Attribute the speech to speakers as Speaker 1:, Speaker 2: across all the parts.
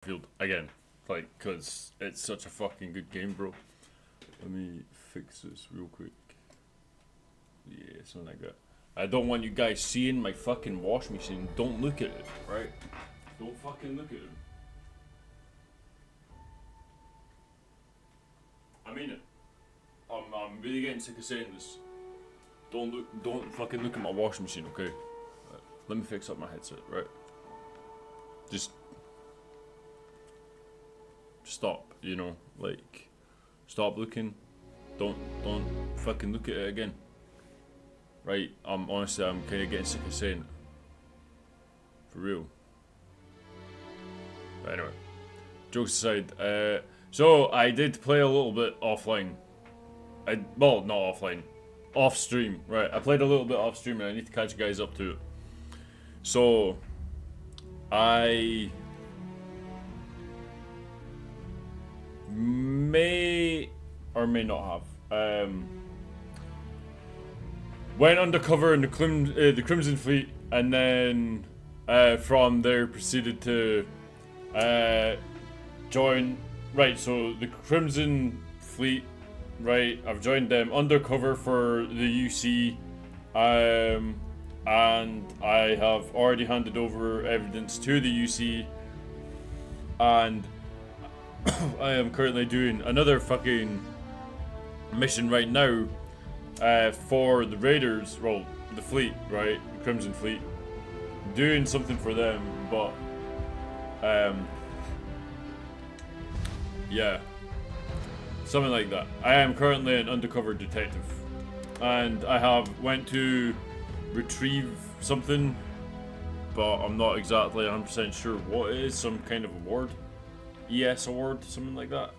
Speaker 1: Starfield again, like, cause it's such a fucking good game, bro. Let me fix this real quick. Yeah, something like that. I don't want you guys seeing my fucking wash machine. Don't look at it, right? Don't fucking look at it. I mean it. I'm really getting sick of saying this. Don't fucking look at my washing machine, okay? Let me fix up my headset, right? Just stop, you know, like, stop looking. Don't fucking look at it again. Right? Honestly, I'm kind of getting sick of saying it. For real. But anyway, jokes aside, so I did play a little bit offline. Well, not offline, off stream. Right? I played a little bit off stream, and I need to catch you guys up to it. So I may or may not have went undercover in the Crimson Fleet, and then from there proceeded to join. Right, so the Crimson Fleet, right? I've joined them undercover for the UC, and I have already handed over evidence to the UC, and I am currently doing another fucking mission right now for the Raiders, well, the fleet, right? The Crimson Fleet. Doing something for them, but yeah. Something like that. I am currently an undercover detective, and I have went to retrieve something, but I'm not exactly 100% sure what it is. Some kind of award, ES award, something like that.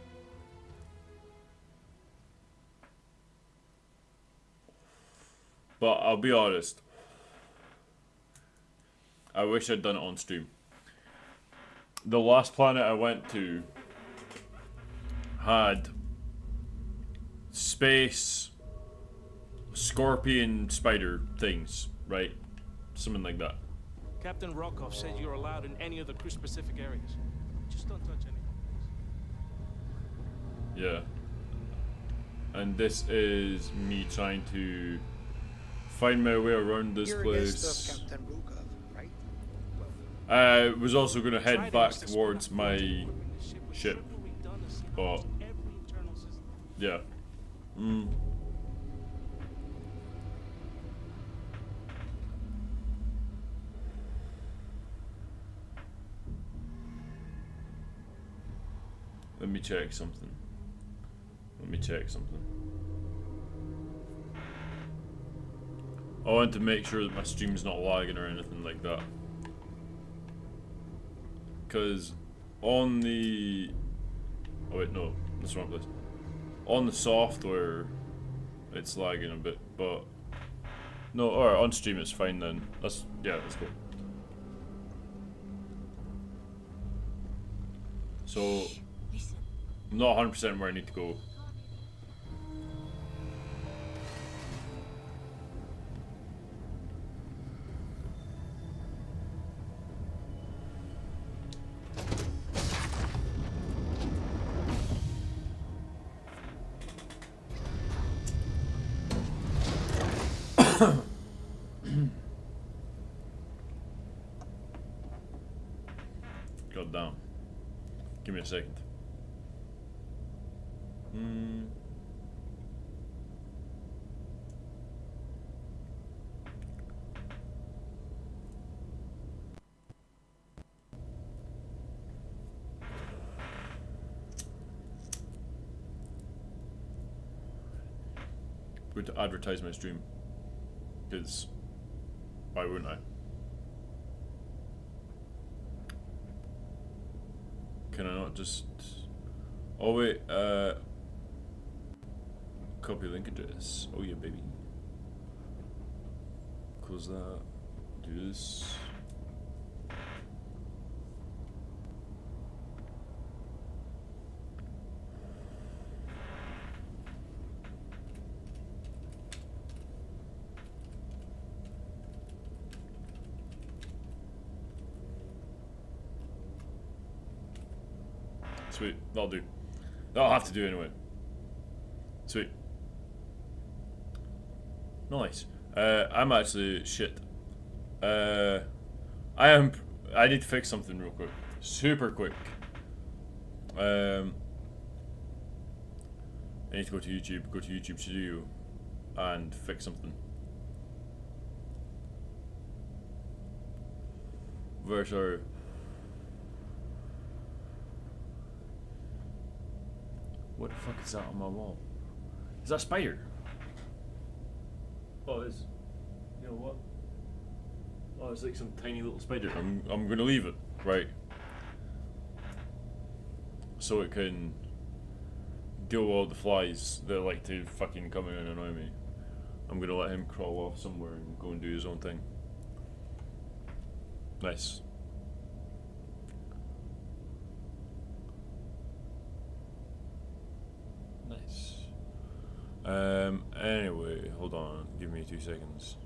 Speaker 1: But I'll be honest, I wish I'd done it on stream. The last planet I went to had space scorpion spider things, right? Something like that.
Speaker 2: Captain Rokov said you're allowed in any of the crew-specific areas. Just don't touch anything.
Speaker 1: Yeah. And this is me trying to find my way around this place.
Speaker 3: Guest of Captain Rokov, right?
Speaker 1: I was also going to head back towards my ship, but yeah. Let me check something. I want to make sure that my stream's not lagging or anything like that. Because on the... Oh wait, no. That's the wrong place. On the software, it's lagging a bit, but... No, alright, on stream it's fine then. That's cool. So, I'm not 100% where I need to go. God damn. Give me a second. Going to advertise my stream, because why wouldn't I? Can I not just... Oh wait, copy link address. Oh yeah, baby. Close that. Do this. Sweet. That'll do. That'll have to do anyway. Sweet. Nice. I'm actually shit. I need to fix something real quick. Super quick. I need to go to YouTube Studio and fix something. Where's our... What the fuck is that on my wall? Is that a spider? Oh, it is. You know what? Oh, it's like some tiny little spider. I'm gonna leave it, right? So it can deal with all the flies that like to fucking come in and annoy me. I'm gonna let him crawl off somewhere and go and do his own thing. Nice. Nice. Anyway, hold on. Give me 2 seconds.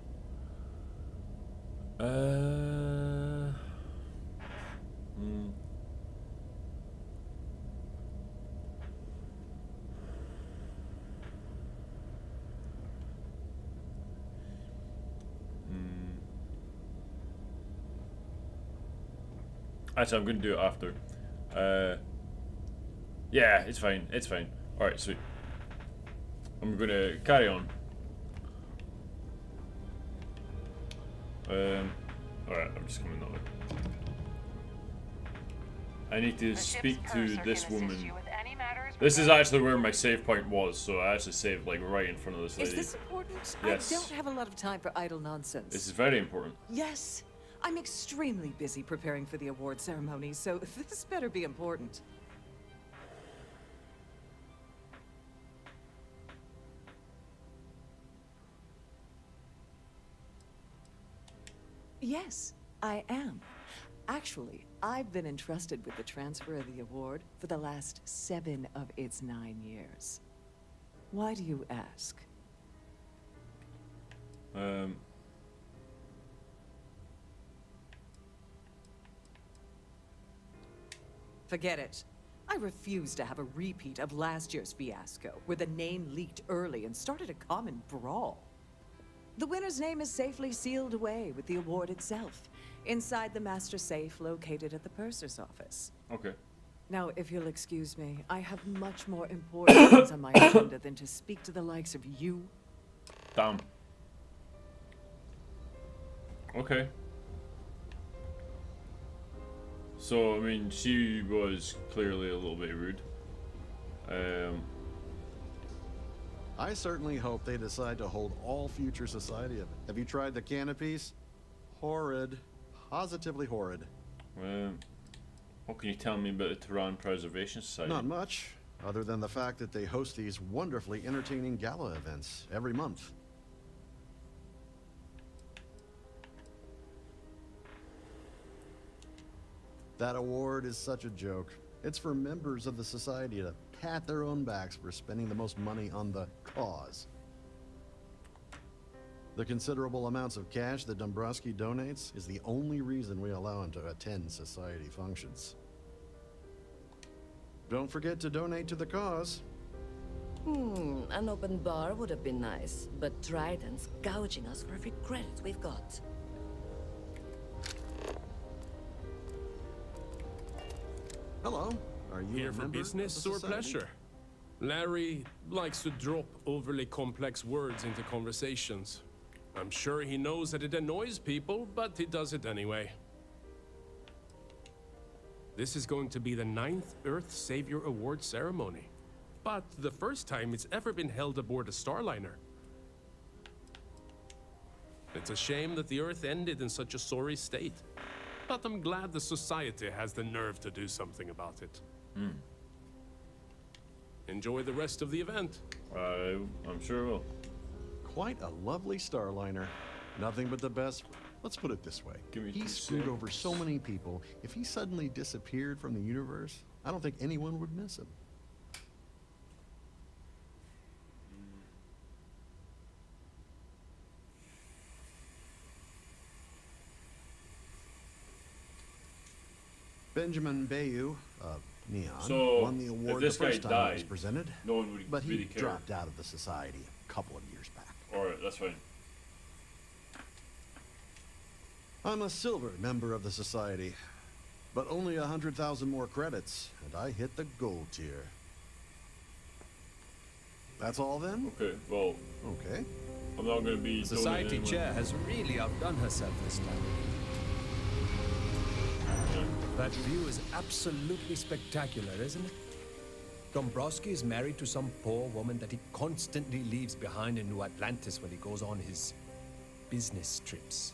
Speaker 1: Actually, I'm gonna do it after. Yeah, it's fine. It's fine. Alright, sweet. I'm gonna carry on. Alright, I'm just coming that way. I need to speak to this woman. This is actually where my save point was, so I actually saved like right in front of this lady.
Speaker 3: Is this important?
Speaker 1: Yes.
Speaker 3: I don't have a lot of time for idle nonsense.
Speaker 1: This is very important.
Speaker 3: Yes. I'm extremely busy preparing for the award ceremony, so this better be important. Yes, I am. Actually, I've been entrusted with the transfer of the award for the last 7 of its 9 years. Why do you ask? Forget it. I refuse to have a repeat of last year's fiasco, where the name leaked early and started a common brawl. The winner's name is safely sealed away with the award itself, inside the master safe located at the purser's office.
Speaker 1: Okay.
Speaker 3: Now, if you'll excuse me, I have much more important things on my agenda than to speak to the likes of you.
Speaker 1: Damn. Okay. So, I mean, she was clearly a little bit rude.
Speaker 4: I certainly hope they decide to hold all future society events. Have you tried the canopies? Horrid. Positively horrid.
Speaker 1: What can you tell me about the Tehran Preservation Society?
Speaker 4: Not much, other than the fact that they host these wonderfully entertaining gala events every month. That award is such a joke. It's for members of the society to pat their own backs for spending the most money on the cause. The considerable amounts of cash that Dombrowski donates is the only reason we allow him to attend society functions. Don't forget to donate to the cause.
Speaker 5: An open bar would have been nice, but Trident's gouging us for every credit we've got.
Speaker 4: Hello. Are you
Speaker 2: Here
Speaker 4: a
Speaker 2: for
Speaker 4: member
Speaker 2: business
Speaker 4: of the
Speaker 2: or
Speaker 4: society?
Speaker 2: pleasure? Larry likes to drop overly complex words into conversations. I'm sure he knows that it annoys people, but he does it anyway. This is going to be the 9th Earth Savior Award ceremony, but the first time it's ever been held aboard a Starliner. It's a shame that the Earth ended in such a sorry state, but I'm glad the Society has the nerve to do something about it. Enjoy the rest of the event.
Speaker 1: I'm sure I will.
Speaker 4: Quite a lovely Starliner. Nothing but the best. Let's put it this way.
Speaker 1: Give me
Speaker 4: He
Speaker 1: 2
Speaker 4: screwed over
Speaker 1: seconds.
Speaker 4: so many people. If he suddenly disappeared from the universe, I don't think anyone would miss him. Benjamin Bayou, a Neon
Speaker 1: So,
Speaker 4: won the
Speaker 1: if
Speaker 4: award
Speaker 1: this
Speaker 4: the
Speaker 1: guy
Speaker 4: first time it was
Speaker 1: died,
Speaker 4: presented,
Speaker 1: no one would
Speaker 4: but he
Speaker 1: really care.
Speaker 4: dropped out of the society a couple of years back.
Speaker 1: Alright, that's fine.
Speaker 4: I'm a silver member of the society, but only 100,000 more credits, and I hit the gold tier. That's all then?
Speaker 1: Okay, well,
Speaker 4: Okay.
Speaker 1: I'm not going to be
Speaker 6: The society
Speaker 1: donating
Speaker 6: chair has really outdone herself this time. That view is absolutely spectacular, isn't it? Dombrowski is married to some poor woman that he constantly leaves behind in New Atlantis when he goes on his business trips.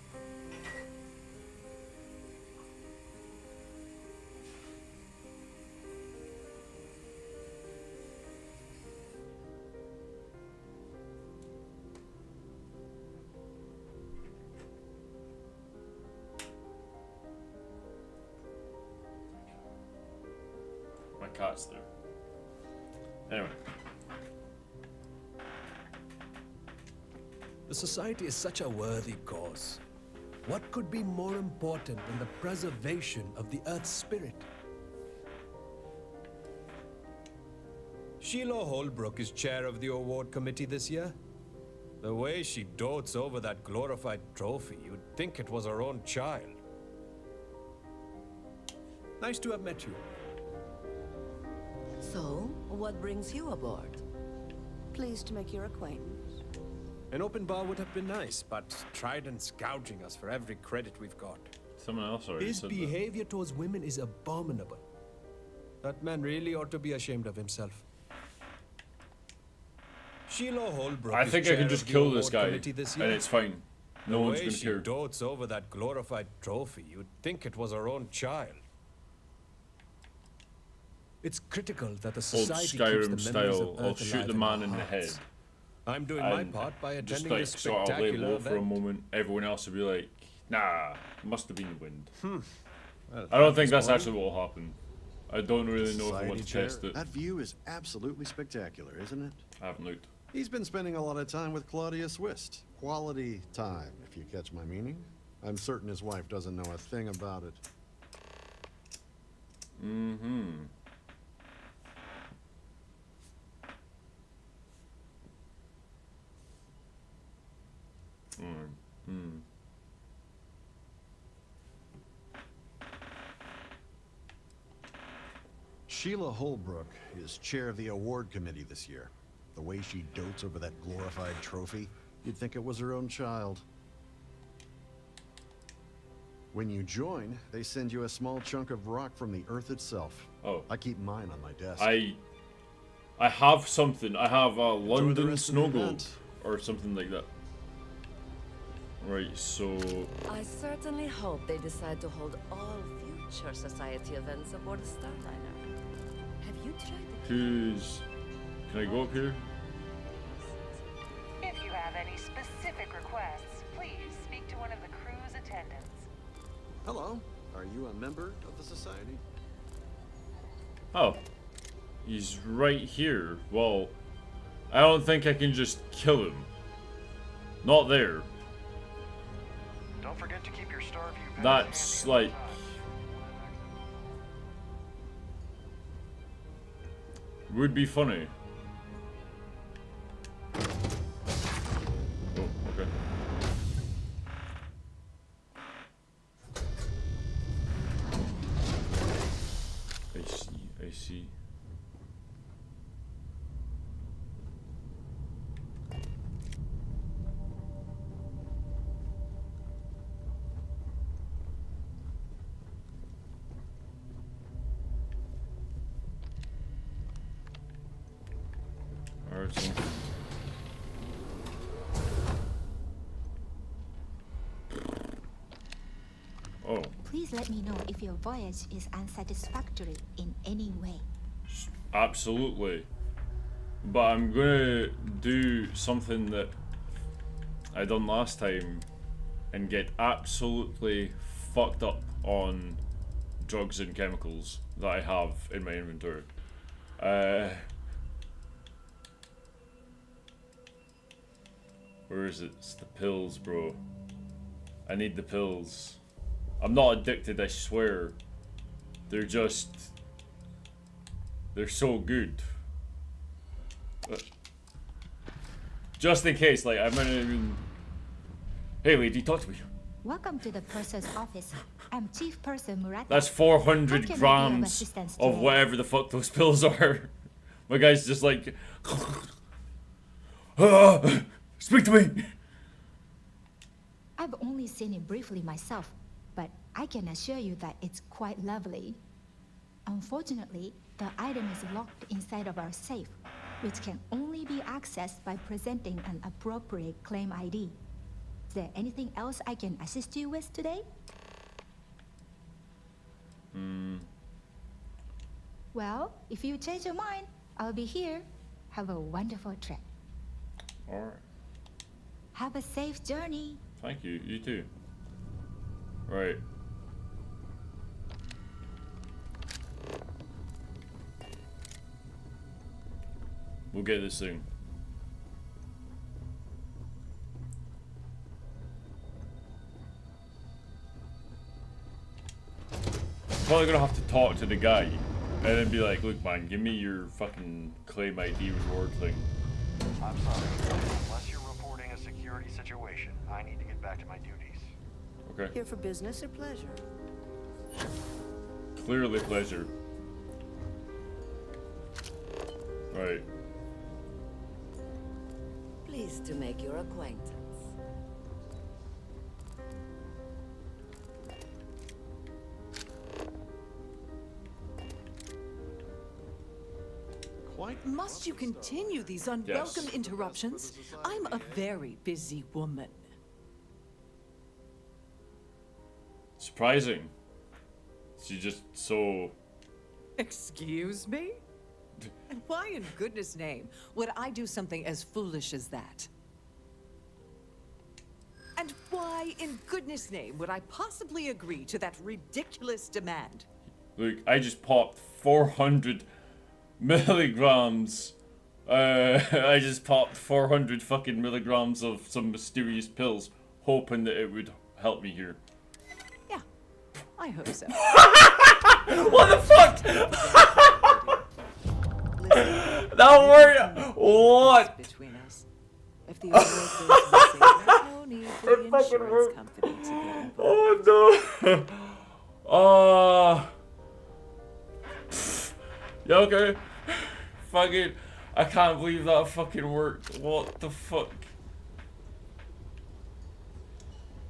Speaker 1: My cat's there. Anyway.
Speaker 6: The society is such a worthy cause. What could be more important than the preservation of the Earth's spirit? Sheila Holbrook is chair of the award committee this year. The way she dotes over that glorified trophy, you'd think it was her own child. Nice to have met you.
Speaker 5: So, what brings you aboard?
Speaker 7: Pleased to make your acquaintance.
Speaker 6: An open bar would have been nice, but Trident's gouging us for every credit we've got.
Speaker 1: Someone else already
Speaker 6: His
Speaker 1: said
Speaker 6: behavior towards women is abominable. That man really ought to be ashamed of himself. Sheila Holbrook
Speaker 1: that. I
Speaker 6: is
Speaker 1: think I
Speaker 6: chair
Speaker 1: can
Speaker 6: of
Speaker 1: just
Speaker 6: the
Speaker 1: kill this
Speaker 6: award
Speaker 1: guy,
Speaker 6: committee this
Speaker 1: and
Speaker 6: year.
Speaker 1: it's fine. No
Speaker 6: The
Speaker 1: one's
Speaker 6: way
Speaker 1: going to
Speaker 6: she
Speaker 1: care.
Speaker 6: dotes over that glorified trophy, you'd think it was her own child. It's critical that the
Speaker 1: Old
Speaker 6: society keeps
Speaker 1: Skyrim
Speaker 6: the memories
Speaker 1: style,
Speaker 6: of
Speaker 1: I'll
Speaker 6: Earth
Speaker 1: shoot
Speaker 6: alive
Speaker 1: the
Speaker 6: in
Speaker 1: man
Speaker 6: our
Speaker 1: in the head.
Speaker 6: hearts. I'm doing my
Speaker 1: And
Speaker 6: part by
Speaker 1: just
Speaker 6: attending
Speaker 1: like
Speaker 6: this
Speaker 1: sort of lay
Speaker 6: spectacular
Speaker 1: low for a
Speaker 6: event.
Speaker 1: moment. Everyone else will be like, nah, it must have been the wind.
Speaker 6: Well,
Speaker 1: I don't think that's
Speaker 6: well,
Speaker 1: actually what will happen. I don't really know if I want
Speaker 4: Society
Speaker 1: to
Speaker 4: chair,
Speaker 1: test it.
Speaker 4: that view is absolutely spectacular, isn't it?
Speaker 1: I haven't looked.
Speaker 4: He's been spending a lot of time with Claudia Swist. Quality time, if you catch my meaning. I'm certain his wife doesn't know a thing about it.
Speaker 1: Mm-hmm.
Speaker 4: Sheila Holbrook is chair of the award committee this year. The way she dotes over that glorified trophy, you'd think it was her own child. When you join, they send you a small chunk of rock from the Earth itself.
Speaker 1: Oh.
Speaker 4: I keep mine on my desk.
Speaker 1: I have something. I have a London
Speaker 4: rest of
Speaker 1: snow
Speaker 4: the
Speaker 1: globe
Speaker 4: event.
Speaker 1: or something like that. Right, so
Speaker 5: I certainly hope they decide to hold all future society events aboard a Starliner. Have you tried the
Speaker 1: who's... Can I go up here?
Speaker 8: If you have any specific requests, please speak to one of the crew's attendants.
Speaker 4: Hello, are you a member of the society?
Speaker 1: Oh. He's right here. Well, I don't think I can just kill him. Not there.
Speaker 9: Don't forget to keep your Starview pass
Speaker 1: That's
Speaker 9: handy at all
Speaker 1: like...
Speaker 9: times.
Speaker 1: Would be funny. Oh, okay. I see, I see. Alright. Oh,
Speaker 10: Please let me know if your voyage is unsatisfactory in any way.
Speaker 1: absolutely. But I'm gonna do something that I done last time and get absolutely fucked up on drugs and chemicals that I have in my inventory. Where is it? It's the pills, bro. I need the pills. I'm not addicted, I swear. They're just They're so good. Just in case, like, I might not even... Hey, lady, talk to me.
Speaker 10: Welcome to the purser's office. I'm Chief Purser Murata.
Speaker 1: That's
Speaker 10: How
Speaker 1: 400
Speaker 10: can I be of
Speaker 1: grams
Speaker 10: assistance
Speaker 1: of
Speaker 10: today?
Speaker 1: whatever the fuck those pills are. My guy's just like... "Ah, speak to me!
Speaker 10: I've only seen it briefly myself, but I can assure you that it's quite lovely. Unfortunately, the item is locked inside of our safe, which can only be accessed by presenting an appropriate claim ID. Is there anything else I can assist you with today? Well, if you change your mind, I'll be here. Have a wonderful trip.
Speaker 1: Alright.
Speaker 10: Have a safe journey.
Speaker 1: Thank you. You too. Right. We'll get this soon. Probably gonna have to talk to the guy and then be like, look man, give me your fucking claim ID reward thing.
Speaker 9: I'm sorry. Unless you're reporting a security situation, I need to get back to my duties.
Speaker 1: Okay.
Speaker 7: Here for business or pleasure?
Speaker 1: Clearly pleasure. Right.
Speaker 5: Pleased to make your acquaintance.
Speaker 3: Must you continue these unwelcome interruptions? I'm a very busy woman.
Speaker 1: Surprising. She's just so...
Speaker 3: Excuse me? And why in goodness name would I do something as foolish as that? And why in goodness name would I possibly agree to that ridiculous demand?
Speaker 1: Look, I just popped 400 milligrams. I just popped 400 fucking milligrams of some mysterious pills, hoping that it would help me here.
Speaker 3: Yeah, I hope so.
Speaker 1: What the fuck? That word. What?
Speaker 3: Between us. If the award goes missing, there's no need for the insurance company to get involved.
Speaker 1: Oh no. Yeah, okay. Fucking, I can't believe that fucking worked. What the fuck?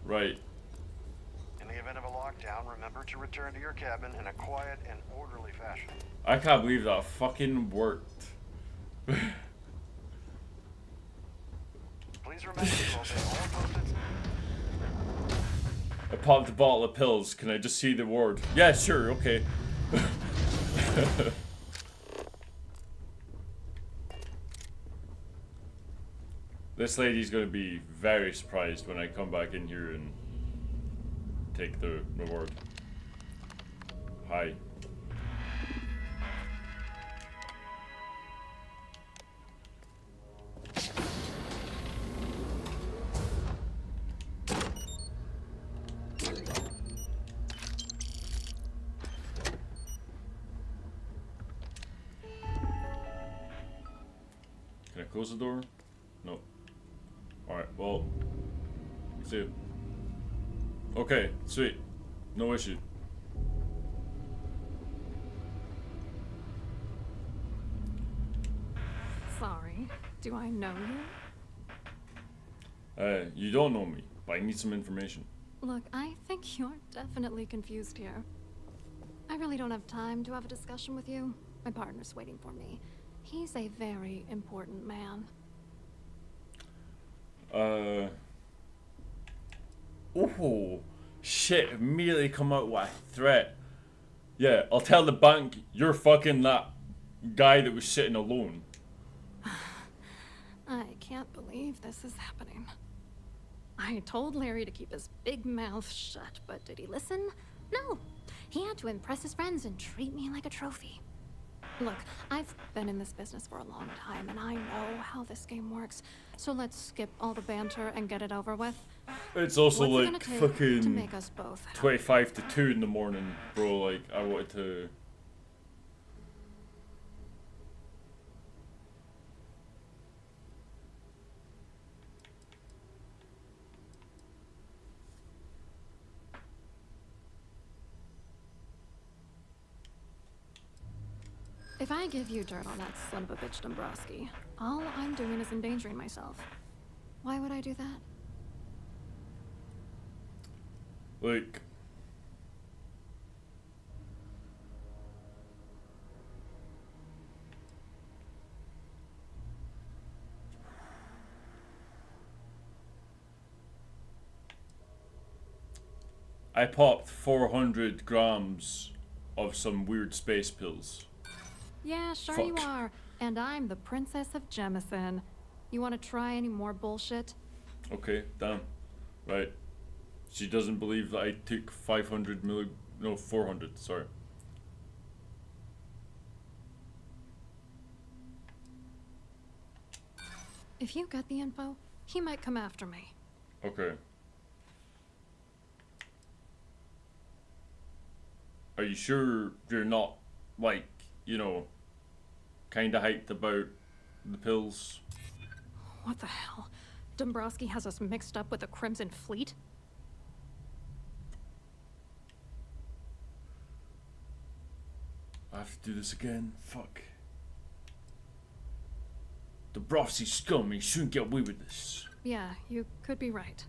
Speaker 1: Right.
Speaker 9: In the event of a lockdown, remember to return to your cabin in a quiet and orderly fashion.
Speaker 1: I can't believe that fucking worked.
Speaker 9: Please remember to obey all posted.
Speaker 1: I popped a bottle of pills. Can I just see the word? Yeah, sure, okay. This lady's gonna be very surprised when I come back in here and take the reward. Hi. Can I close the door? No. Alright, well. See you. Okay, sweet. No issue.
Speaker 11: Sorry. Do I know you?
Speaker 1: You don't know me, but I need some information.
Speaker 11: Look, I think you're definitely confused here. I really don't have time to have a discussion with you. My partner's waiting for me. He's a very important man.
Speaker 1: Oh, shit, immediately come out with a threat. Yeah, I'll tell the bank you're fucking that guy that was sitting alone.
Speaker 11: I can't believe this is happening. I told Larry to keep his big mouth shut, but did he listen? No. He had to impress his friends and treat me like a trophy. Look, I've been in this business for a long time, and I know how this game works. So let's skip all the banter and get it over with.
Speaker 1: It's also
Speaker 11: What's it
Speaker 1: like
Speaker 11: gonna take to
Speaker 1: fucking
Speaker 11: make us both happy?
Speaker 1: 25 to 2 in the morning, bro. Like, I wanted to...
Speaker 11: If I give you dirt on that son of a bitch Dombrowski, all I'm doing is endangering myself. Why would I do that?
Speaker 1: Like, I popped 400 grams of some weird space pills.
Speaker 11: Yeah, sure
Speaker 1: Fuck.
Speaker 11: you are. And I'm the Princess of Jemison. You want to try any more bullshit?
Speaker 1: Okay, damn. Right. She doesn't believe that I took 500 no, 400, sorry.
Speaker 11: If you get the info, he might come after me.
Speaker 1: Okay. Are you sure you're not, like, you know, kinda hyped about the pills?
Speaker 11: What the hell? Dombrowski has us mixed up with the Crimson Fleet?
Speaker 1: I have to do this again? Fuck. Dombrowski scum, he shouldn't get away with this.
Speaker 11: Yeah, you could be right.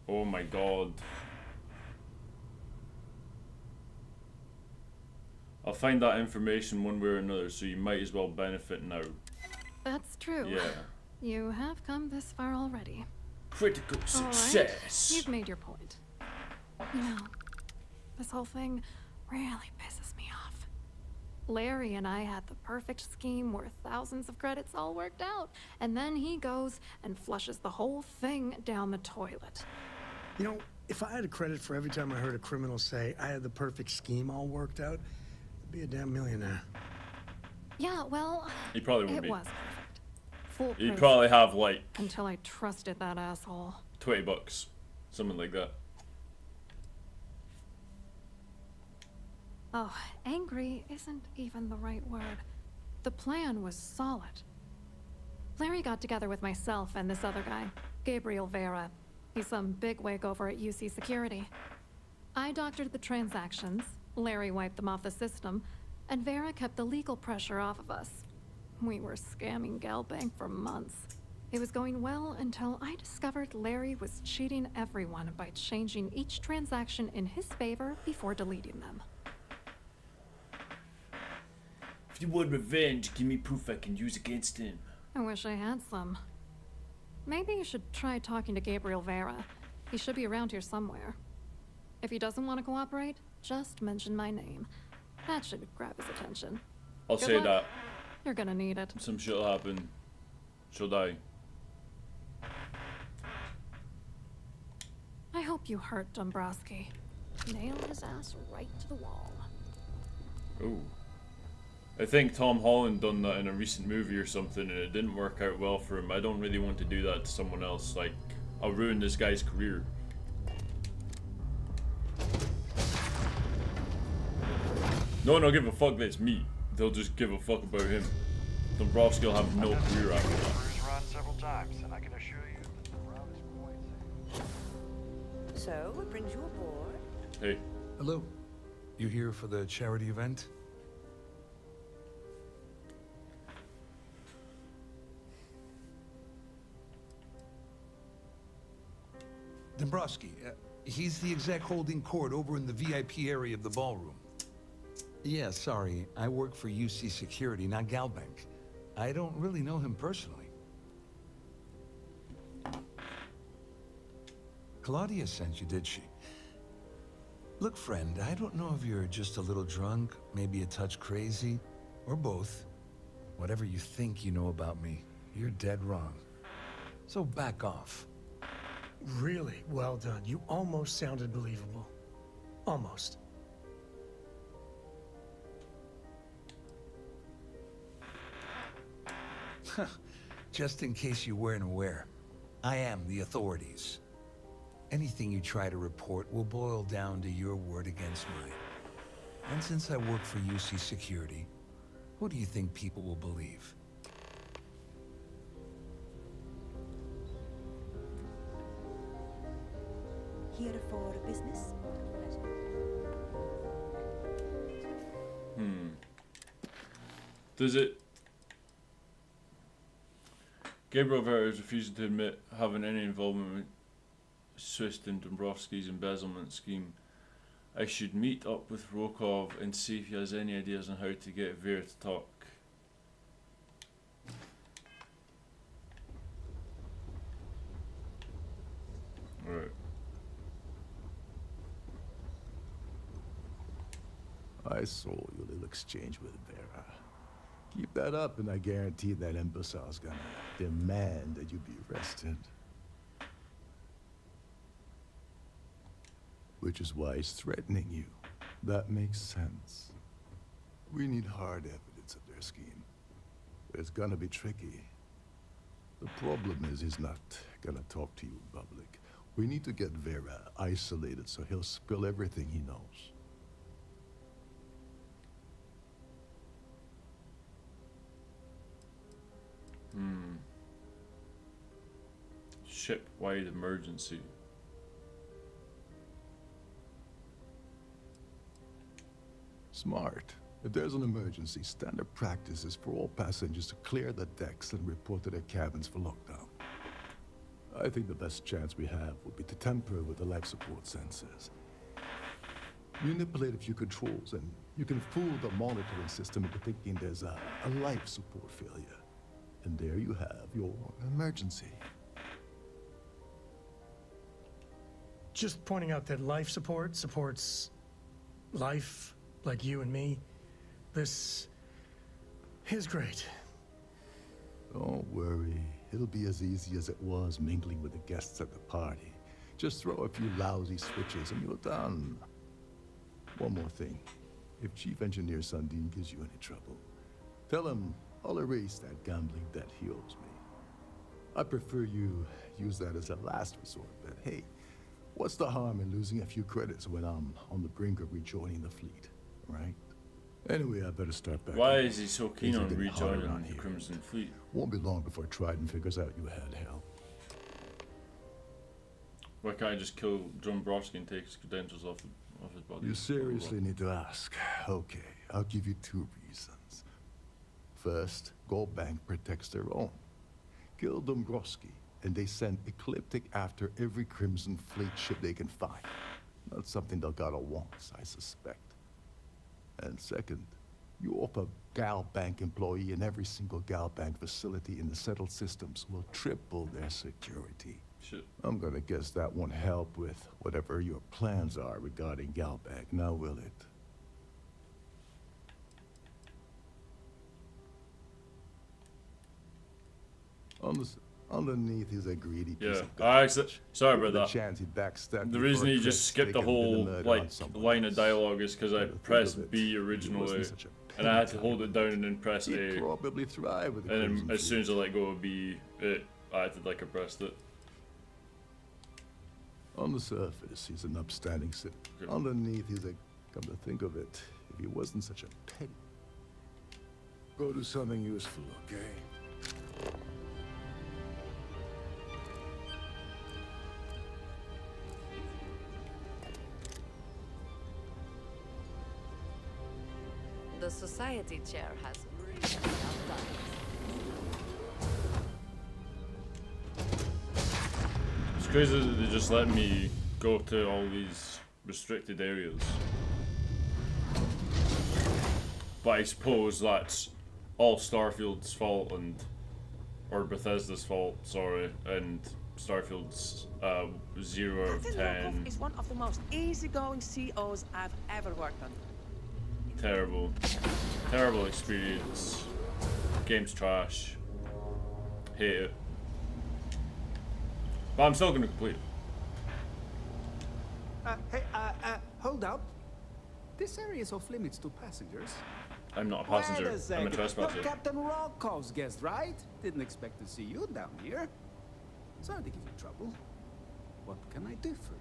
Speaker 1: Oh my god. I'll find that information one way or another, so you might as well benefit now.
Speaker 11: That's true.
Speaker 1: Yeah.
Speaker 11: You have come this far already.
Speaker 1: Critical
Speaker 11: All
Speaker 1: success.
Speaker 11: right, you've made your point. You know, this whole thing really pisses me off. Larry and I had the perfect scheme worth thousands of credits all worked out, and then he goes and flushes the whole thing down the toilet.
Speaker 12: You know, if I had a credit for every time I heard a criminal say I had the perfect scheme all worked out, I'd be a damn millionaire.
Speaker 11: Yeah, well,
Speaker 1: He probably would
Speaker 11: it
Speaker 1: be.
Speaker 11: was perfect. Foolproof.
Speaker 1: You'd probably have like
Speaker 11: Until I trusted that asshole.
Speaker 1: $20, something like that.
Speaker 11: Oh, angry isn't even the right word. The plan was solid. Larry got together with myself and this other guy, Gabriel Vera. He's some bigwig over at UC Security. I doctored the transactions, Larry wiped them off the system, and Vera kept the legal pressure off of us. We were scamming Galbank for months. It was going well until I discovered Larry was cheating everyone by changing each transaction in his favor before deleting them.
Speaker 1: If you want revenge, give me proof I can use against him.
Speaker 11: I wish I had some. Maybe you should try talking to Gabriel Vera. He should be around here somewhere. If he doesn't want to cooperate, just mention my name. That should grab his attention.
Speaker 1: I'll
Speaker 11: Good
Speaker 1: say
Speaker 11: luck.
Speaker 1: that.
Speaker 11: You're gonna need it.
Speaker 1: Some shit'll happen. She'll die.
Speaker 11: I hope you hurt Dombrowski. Nail his ass right to the wall.
Speaker 1: Ooh. I think Tom Holland done that in a recent movie or something and it didn't work out well for him. I don't really want to do that to someone else. Like, I'll ruin this guy's career. No one will give a fuck that it's me. They'll just give a fuck about him. Dombrowski will have no career after that.
Speaker 9: Cruise run several times, and I can assure you that the route is quite safe.
Speaker 7: So, what brings you aboard?
Speaker 1: Hey.
Speaker 13: Hello. You here for the charity event? Dombrowski, he's the exec holding court over in the VIP area of the ballroom. Yeah, sorry. I work for UC Security, not Galbank. I don't really know him personally. Claudia sent you, did she? Look, friend, I don't know if you're just a little drunk, maybe a touch crazy, or both. Whatever you think you know about me, you're dead wrong. So back off.
Speaker 12: Really well done. You almost sounded believable. Almost.
Speaker 13: Just in case you weren't aware, I am the authorities. Anything you try to report will boil down to your word against mine. And since I work for UC Security, who do you think people will believe?
Speaker 7: Here for business?
Speaker 1: Hmm. Does it? Gabriel Vera is refusing to admit having any involvement with Swist and Dombrowski's embezzlement scheme. I should meet up with Rokov and see if he has any ideas on how to get Vera to talk. Alright.
Speaker 14: I saw your little exchange with Vera. Keep that up and I guarantee that imbecile's gonna demand that you be arrested. Which is why he's threatening you. That makes sense. We need hard evidence of their scheme. But it's gonna be tricky. The problem is he's not gonna talk to you in public. We need to get Vera isolated so he'll spill everything he knows.
Speaker 1: Ship-wide emergency.
Speaker 14: Smart. If there's an emergency, standard practice is for all passengers to clear the decks and report to their cabins for lockdown. I think the best chance we have would be to tamper with the life support sensors. Manipulate a few controls and you can fool the monitoring system into thinking there's a life support failure. And there you have your emergency.
Speaker 12: Just pointing out that life support supports life, like you and me. This is great.
Speaker 14: Don't worry. It'll be as easy as it was mingling with the guests at the party. Just throw a few lousy switches and you're done. One more thing. If Chief Engineer Sundin gives you any trouble, tell him I'll erase that gambling debt he owes me. I prefer you use that as a last resort, but hey, what's the harm in losing a few credits when I'm on the brink of rejoining the fleet, right? Anyway, I better start back.
Speaker 1: Why is he so keen
Speaker 14: Things are
Speaker 1: on
Speaker 14: getting hotter
Speaker 1: rejoining
Speaker 14: around
Speaker 1: the
Speaker 14: here.
Speaker 1: Crimson Fleet?
Speaker 14: Won't be long before Trident figures out you had help.
Speaker 1: Why can't I just kill John Brodsky and take his credentials off his body?
Speaker 14: You seriously need to ask. Okay, I'll give you 2 reasons. First, Gold Bank protects their own. Kill Dombrowski, and they send Ecliptic after every Crimson Fleet ship they can find. Not something Delgado wants, I suspect. And second, you offer Gal Bank employee in every single Gal Bank facility in the settled systems will triple their security.
Speaker 1: Shit.
Speaker 14: I'm gonna guess that won't help with whatever your plans are regarding Gal Bank, now will it? Underneath is a greedy piece of garbage.
Speaker 1: Sorry about that.
Speaker 14: Chance he backstabbed
Speaker 1: The
Speaker 14: you
Speaker 1: reason
Speaker 14: for a
Speaker 1: he just
Speaker 14: trick,
Speaker 1: skipped the
Speaker 14: taking a bit of
Speaker 1: whole
Speaker 14: murder
Speaker 1: like
Speaker 14: on someone
Speaker 1: line of
Speaker 14: else.
Speaker 1: dialogue is because I
Speaker 14: Think
Speaker 1: pressed
Speaker 14: of it,
Speaker 1: B
Speaker 14: he
Speaker 1: originally,
Speaker 14: wasn't such a
Speaker 1: and I had to hold it down and then press
Speaker 14: He'd
Speaker 1: A.
Speaker 14: probably thrive with the
Speaker 1: And
Speaker 14: Crimson
Speaker 1: then as soon as I
Speaker 14: Fleet.
Speaker 1: let go of B, I acted like I pressed it.
Speaker 14: On the surface, he's an upstanding citizen.
Speaker 1: Okay.
Speaker 14: Underneath, he's a... Come to think of it, if he wasn't such a petty... Go do something useful, okay?
Speaker 5: The society chair has really outdone
Speaker 1: It's crazy that they just let me go to all these restricted areas. But I suppose that's all Starfield's fault or Bethesda's fault, sorry, and Starfield's 0 out of
Speaker 7: Captain
Speaker 1: 10.
Speaker 7: Rokov is one of the most easygoing COs I've ever worked on.
Speaker 1: Terrible. Terrible experience. Game's trash. Hate it. But I'm still gonna complete it.
Speaker 15: Hey, hold up. This area is off limits to passengers.
Speaker 1: I'm not a
Speaker 15: Wait
Speaker 1: passenger.
Speaker 15: a
Speaker 1: I'm
Speaker 15: second.
Speaker 1: a trespasser.
Speaker 15: You're Captain Rokov's guest, right? Didn't expect to see you down here. Sorry to give you trouble. What can I do for you?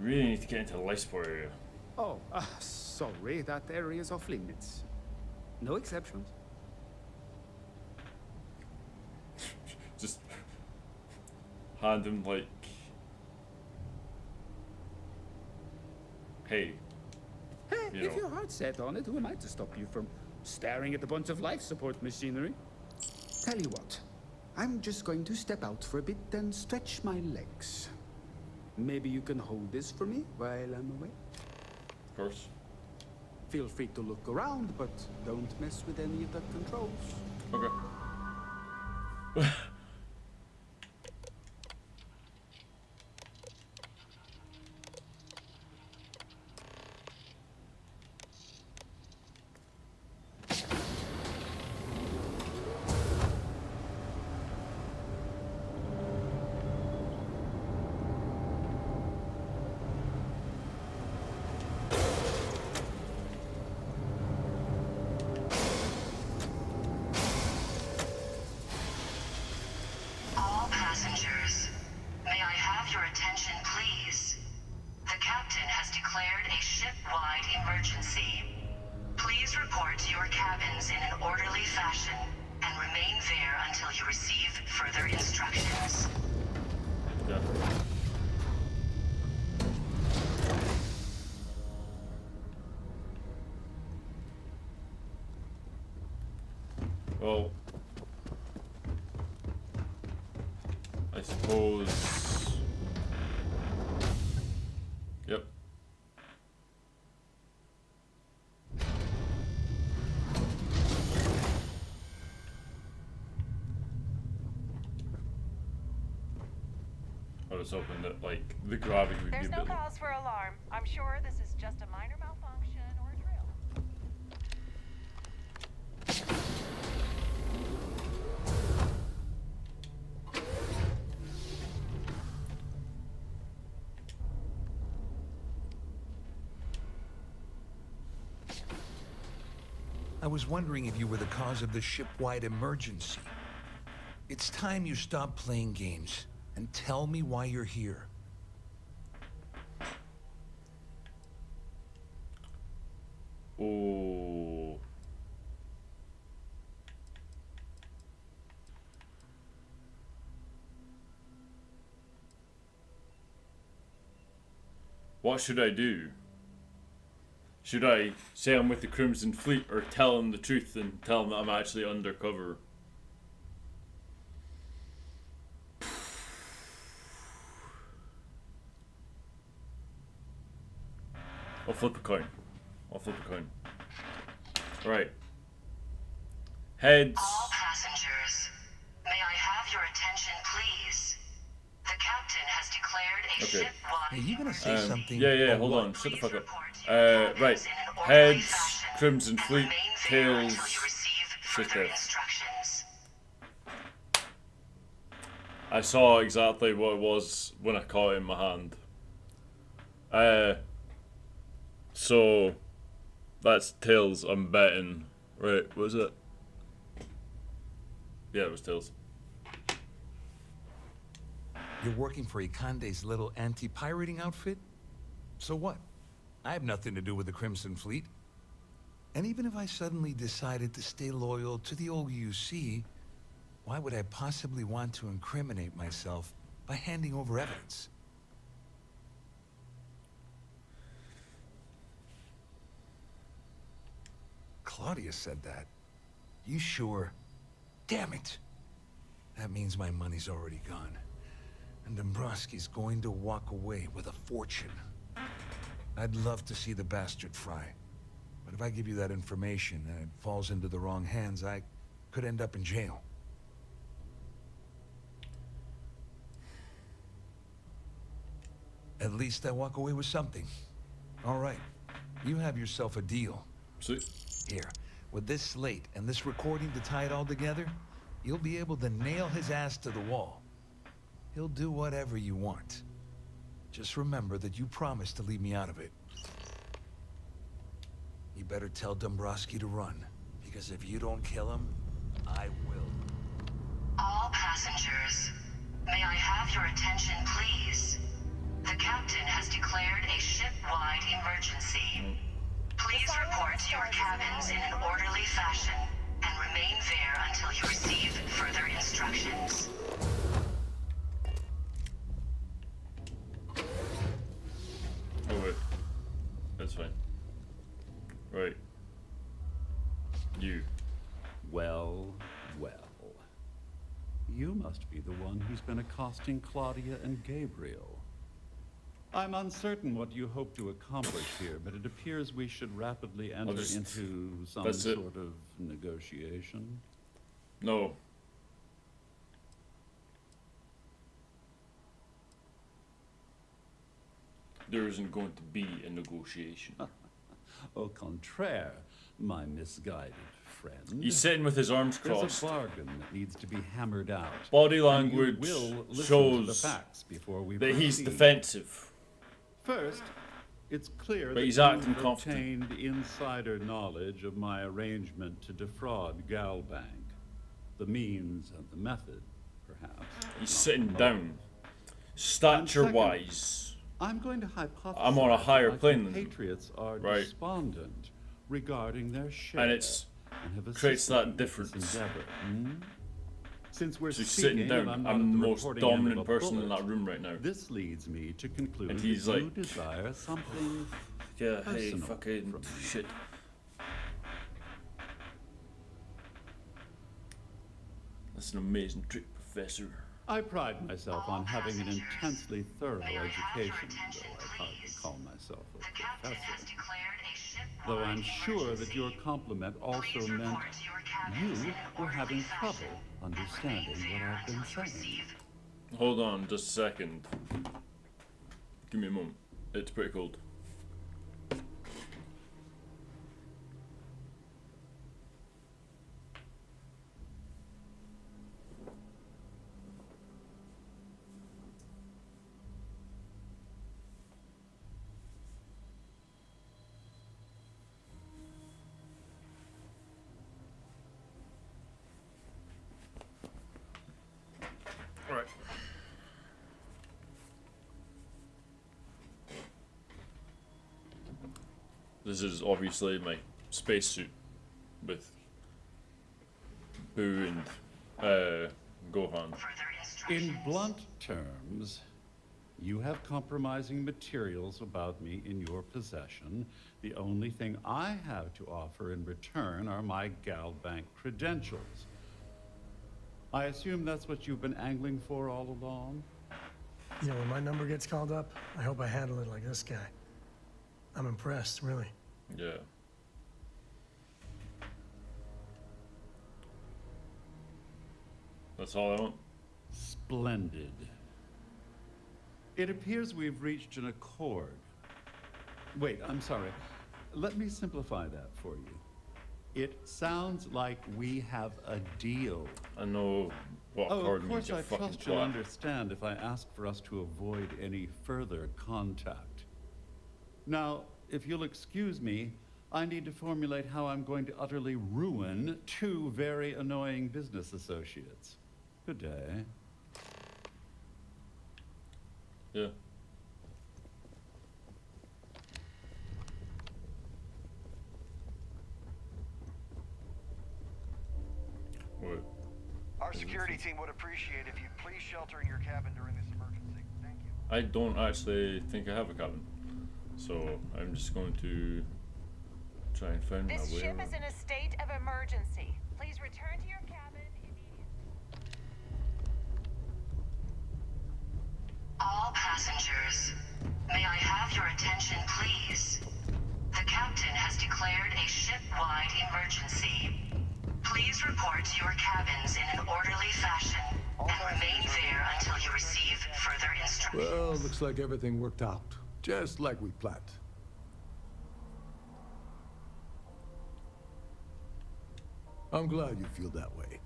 Speaker 1: Really need to get into the life support area.
Speaker 15: Oh, sorry, that area is off limits. No exceptions.
Speaker 1: Just hand him like, hey, you
Speaker 15: If
Speaker 1: know.
Speaker 15: your heart's set on it, who am I to stop you from staring at a bunch of life support machinery? Tell you what, I'm just going to step out for a bit and stretch my legs. Maybe you can hold this for me while I'm away?
Speaker 1: Of course.
Speaker 15: Feel free to look around, but don't mess with any of the controls.
Speaker 1: Okay.
Speaker 16: All passengers, may I have your attention, please? The captain has declared a ship-wide emergency. Please report to your cabins in an orderly fashion and remain there until you receive further instructions.
Speaker 1: Yeah. Well, I suppose. Yep. I was hoping that, like, the gravity would
Speaker 8: There's
Speaker 1: be a
Speaker 8: no
Speaker 1: bit.
Speaker 8: cause for alarm. I'm sure this is just a minor malfunction or a drill.
Speaker 13: I was wondering if you were the cause of the ship-wide emergency. It's time you stop playing games and tell me why you're here.
Speaker 1: Oh. What should I do? Should I say I'm with the Crimson Fleet or tell him the truth and tell him that I'm actually undercover? I'll flip a coin. I'll flip a coin. Right. Heads.
Speaker 16: All passengers, may I have your attention, please? The captain has declared a
Speaker 1: Okay.
Speaker 16: ship-wide
Speaker 13: Are you gonna say something?
Speaker 1: Yeah,
Speaker 13: or
Speaker 1: hold
Speaker 13: what?
Speaker 1: on. Shut the fuck up. Right. Heads, Crimson Fleet, tails, shit there.
Speaker 16: instructions.
Speaker 1: I saw exactly what it was when I caught it in my hand. So that's tails, I'm betting. Right, was it? Yeah, it was tails.
Speaker 13: You're working for Ikande's little anti-pirating outfit? So what? I have nothing to do with the Crimson Fleet. And even if I suddenly decided to stay loyal to the old UC, why would I possibly want to incriminate myself by handing over evidence? Claudia said that. You sure? Damn it! That means my money's already gone. And Dombrowski's going to walk away with a fortune. I'd love to see the bastard fry. But if I give you that information and it falls into the wrong hands, I could end up in jail. At least I walk away with something. All right. You have yourself a deal.
Speaker 1: See?
Speaker 13: Here, with this slate and this recording to tie it all together, you'll be able to nail his ass to the wall. He'll do whatever you want. Just remember that you promised to leave me out of it. You better tell Dombrowski to run, because if you don't kill him, I will.
Speaker 16: All passengers, may I have your attention, please? The captain has declared a ship-wide emergency. Please report to your cabins in an orderly fashion and remain there until you receive further instructions.
Speaker 1: Oh wait. That's fine. Right. You.
Speaker 17: Well, well. You must be the one who's been accosting Claudia and Gabriel. I'm uncertain what you hope to accomplish here, but it appears we should rapidly enter into some sort of negotiation.
Speaker 1: No. There isn't going to be a negotiation.
Speaker 17: Au contraire, my misguided friend.
Speaker 1: He's sitting with his arms crossed.
Speaker 17: There's a bargain that needs to be hammered out.
Speaker 1: Body language shows
Speaker 17: the facts before we
Speaker 1: that he's
Speaker 17: proceed.
Speaker 1: defensive.
Speaker 17: First, it's clear
Speaker 1: but
Speaker 17: that
Speaker 1: he's
Speaker 17: you've
Speaker 1: acting confident.
Speaker 17: obtained insider knowledge of my arrangement to defraud Galbank. The means and the method, perhaps.
Speaker 1: He's sitting down. Stature-wise,
Speaker 17: I'm going to hypothesize
Speaker 1: I'm on a higher
Speaker 17: that
Speaker 1: plane
Speaker 17: the
Speaker 1: than
Speaker 17: Patriots are
Speaker 1: right.
Speaker 17: despondent regarding their share,
Speaker 1: And it's
Speaker 17: have
Speaker 1: creates
Speaker 17: assisted
Speaker 1: that
Speaker 17: in this
Speaker 1: difference.
Speaker 17: endeavor. Since we're
Speaker 1: So he's
Speaker 17: speaking,
Speaker 1: sitting down.
Speaker 17: and I'm not
Speaker 1: I'm the
Speaker 17: at the
Speaker 1: most
Speaker 17: reporting end of
Speaker 1: dominant
Speaker 17: a
Speaker 1: person in
Speaker 17: bullet,
Speaker 1: that room right now.
Speaker 17: This leads me to conclude
Speaker 1: And
Speaker 17: that
Speaker 1: he's
Speaker 17: you
Speaker 1: like,
Speaker 17: desire something
Speaker 1: yeah, hey,
Speaker 17: personal
Speaker 1: fucking
Speaker 17: from me.
Speaker 1: shit. That's an amazing trick, Professor.
Speaker 17: I pride myself on having an intensely thorough education, though I hardly call myself a professor. Though I'm sure that your compliment also meant you were having trouble understanding what I've been saying.
Speaker 1: Hold on just a second. Give me a moment. It's pretty cold. Alright. This is obviously my spacesuit with Boo and Gohan.
Speaker 17: In blunt terms, you have compromising materials about me in your possession. The only thing I have to offer in return are my Galbank credentials. I assume that's what you've been angling for all along?
Speaker 12: You know, when my number gets called up, I hope I handle it like this guy. I'm impressed, really.
Speaker 1: Yeah. That's all I want.
Speaker 17: Splendid. It appears we've reached an accord. Wait, I'm sorry. Let me simplify that for you. It sounds like we have a deal.
Speaker 1: I know what accord
Speaker 17: of
Speaker 1: means,
Speaker 17: course,
Speaker 1: you
Speaker 17: I
Speaker 1: fucking
Speaker 17: trust you'll
Speaker 1: twat.
Speaker 17: understand if I ask for us to avoid any further contact. Now, if you'll excuse me, I need to formulate how I'm going to utterly ruin two very annoying business associates. Good day.
Speaker 1: Yeah. What?
Speaker 9: Our security team would appreciate if you'd please shelter in your cabin during this emergency. Thank you.
Speaker 1: I don't actually think I have a cabin, so I'm just going to try and find my
Speaker 8: This
Speaker 1: way
Speaker 8: ship
Speaker 1: around.
Speaker 8: is in a state of emergency. Please return to your cabin immediately.
Speaker 16: All passengers, may I have your attention, please? The captain has declared a ship-wide emergency. Please report to your cabins in an orderly fashion and remain there until you receive further instructions.
Speaker 14: Well, looks like everything worked out, just like we planned. I'm glad you feel that way.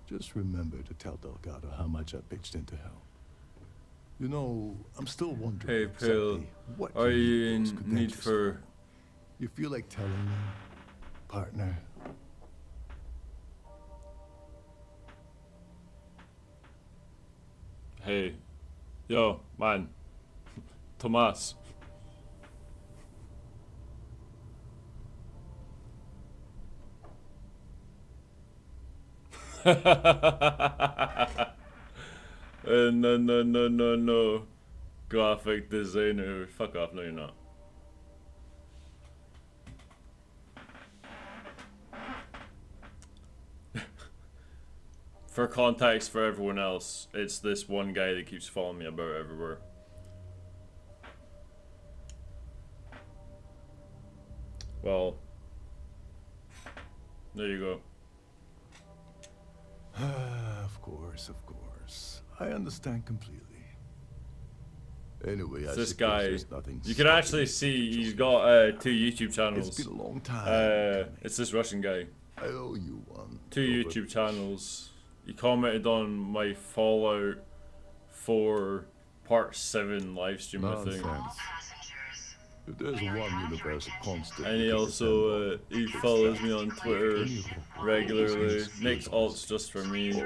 Speaker 14: Just remember to tell Delgado how much I pitched in to help. You know, I'm still wondering
Speaker 1: Hey, Pill,
Speaker 14: exactly what
Speaker 1: are you
Speaker 14: need
Speaker 1: in
Speaker 14: those
Speaker 1: need
Speaker 14: credentials
Speaker 1: for...
Speaker 14: You feel like telling me, partner?
Speaker 1: Hey, yo, man, Tomas. No. Graphic designer. Fuck off, no you're not. for context for everyone else, it's this one guy that keeps following me about everywhere. Well, there you go.
Speaker 14: Of course, of course. I understand completely. Anyway,
Speaker 1: It's
Speaker 14: I
Speaker 1: this
Speaker 14: suppose
Speaker 1: guy.
Speaker 14: there's nothing
Speaker 1: You can actually see he's got 2 YouTube channels.
Speaker 14: It's been a long time.
Speaker 1: It's this Russian guy.
Speaker 14: I owe you one.
Speaker 1: 2 YouTube channels. He commented on my Fallout 4 Part 7 live stream, I think.
Speaker 14: If there's one universal constant.
Speaker 1: And he also he follows me on Twitter regularly. Makes alts just for me.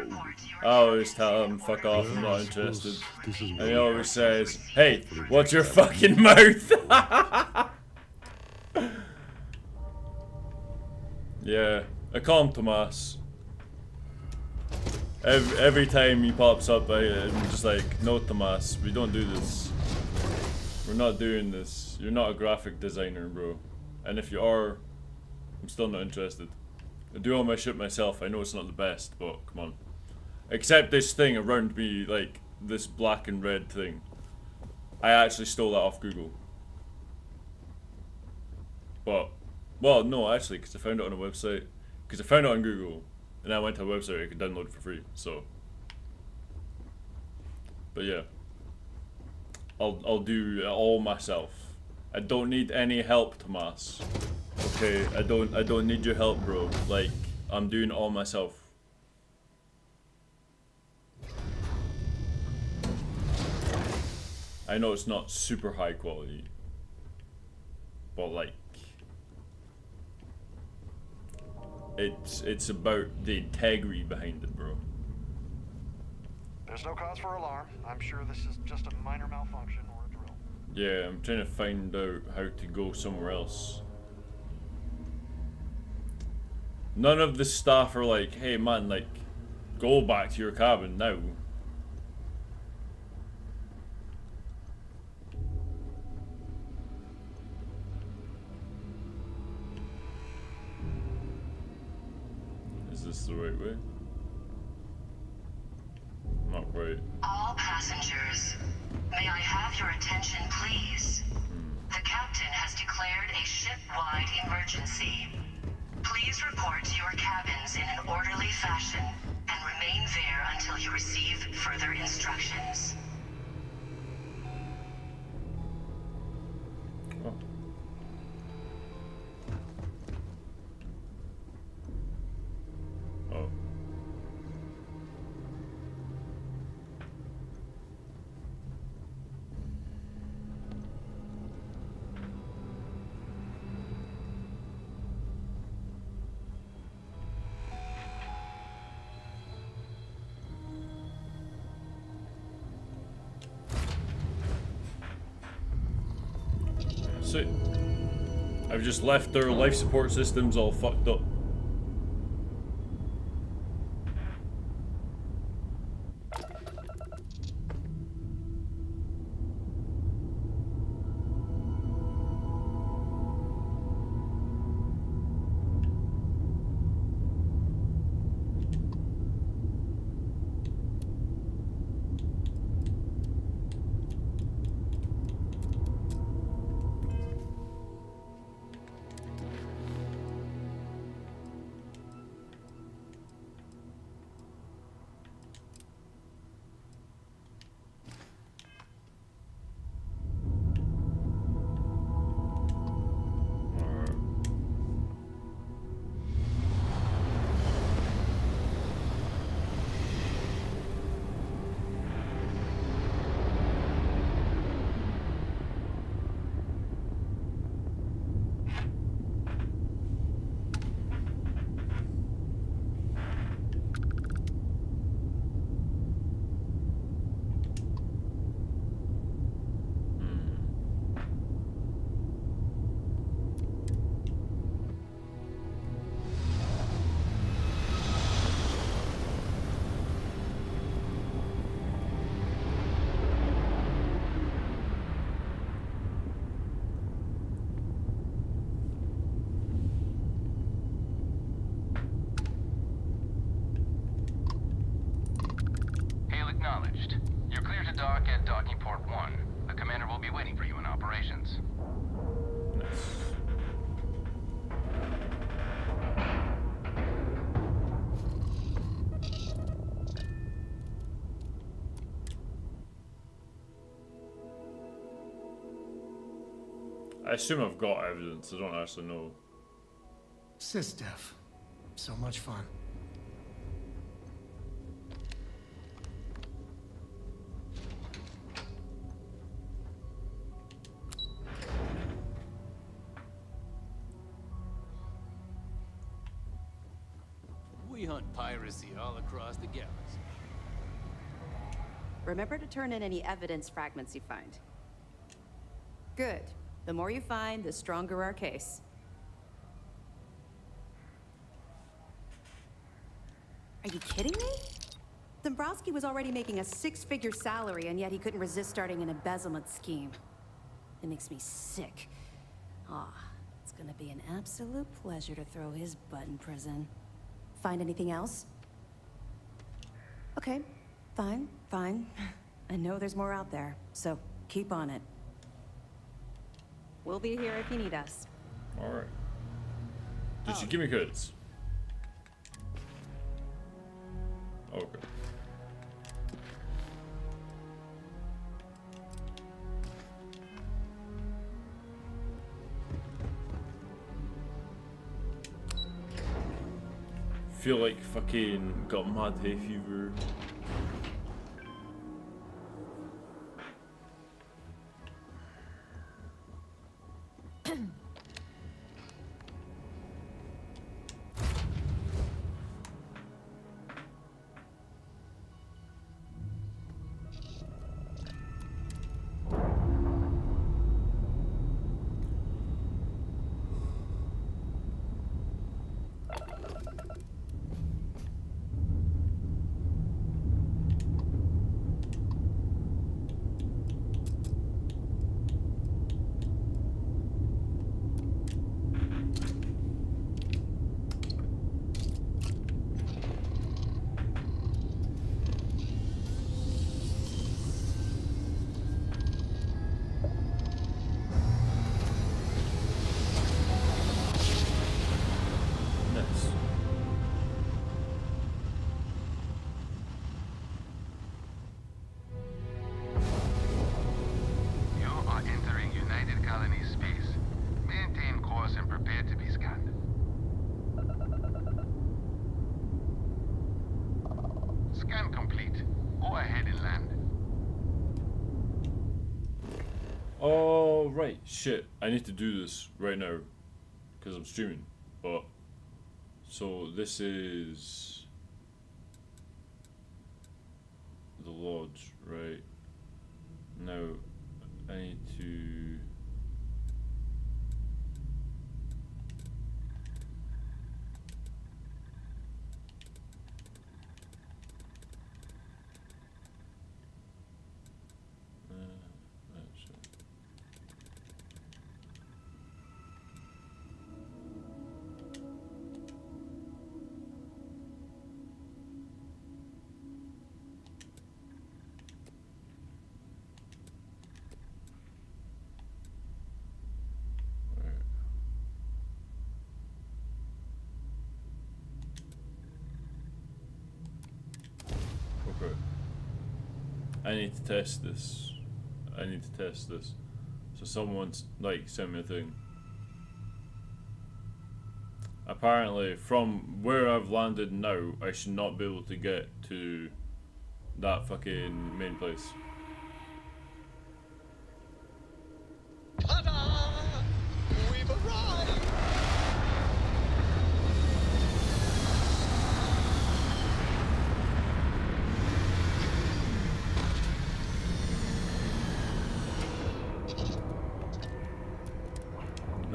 Speaker 1: I always tell him fuck off, I'm not interested. And he always says, hey, watch your fucking mouth. Yeah, I call him Tomas. Every time he pops up, I'm just like, no Tomas, we don't do this. We're not doing this. You're not a graphic designer, bro. And if you are, I'm still not interested. I do all my shit myself. I know it's not the best, but come on. Except this thing around me, like this black and red thing. I actually stole that off Google. But, well, no, actually, because I found it on a website. Because I found it on Google, and I went to a website I could download it for free, so. But yeah. I'll do it all myself. I don't need any help, Tomas. Okay, I don't need your help, bro. Like, I'm doing it all myself. I know it's not super high quality, but like, it's about the integrity behind it, bro.
Speaker 9: There's no cause for alarm. I'm sure this is just a minor malfunction or a drill.
Speaker 1: Yeah, I'm trying to find out how to go somewhere else. None of the staff are like, hey man, like, go back to your cabin now. Is this the right way? Not right.
Speaker 16: All passengers, may I have your attention, please? The captain has declared a ship-wide emergency. Please report to your cabins in an orderly fashion and remain there until you receive further instructions.
Speaker 1: Oh. Oh. So, I've just left their life support systems all fucked up. I assume I've got evidence, I don't actually know.
Speaker 12: Sys-Def. So much fun.
Speaker 18: We hunt piracy all across the galaxy.
Speaker 19: Remember to turn in any evidence fragments you find. Good. The more you find, the stronger our case. Are you kidding me? Dombrowski was already making a 6-figure salary, and yet he couldn't resist starting an embezzlement scheme. It makes me sick. It's gonna be an absolute pleasure to throw his butt in prison. Find anything else? Okay, fine. I know there's more out there, so keep on it. We'll be here if you need us.
Speaker 1: Alright. Did she give me credits? Okay. Feel like fucking got mad hay fever. Oh, right. Shit. I need to do this right now. Because I'm streaming. But. So, this is. The lodge, right? Now, I need to. I need to test this. So someone's like sent me a thing. Apparently from where I've landed now, I should not be able to get to that fucking main place.
Speaker 20: Ta-da! We've arrived!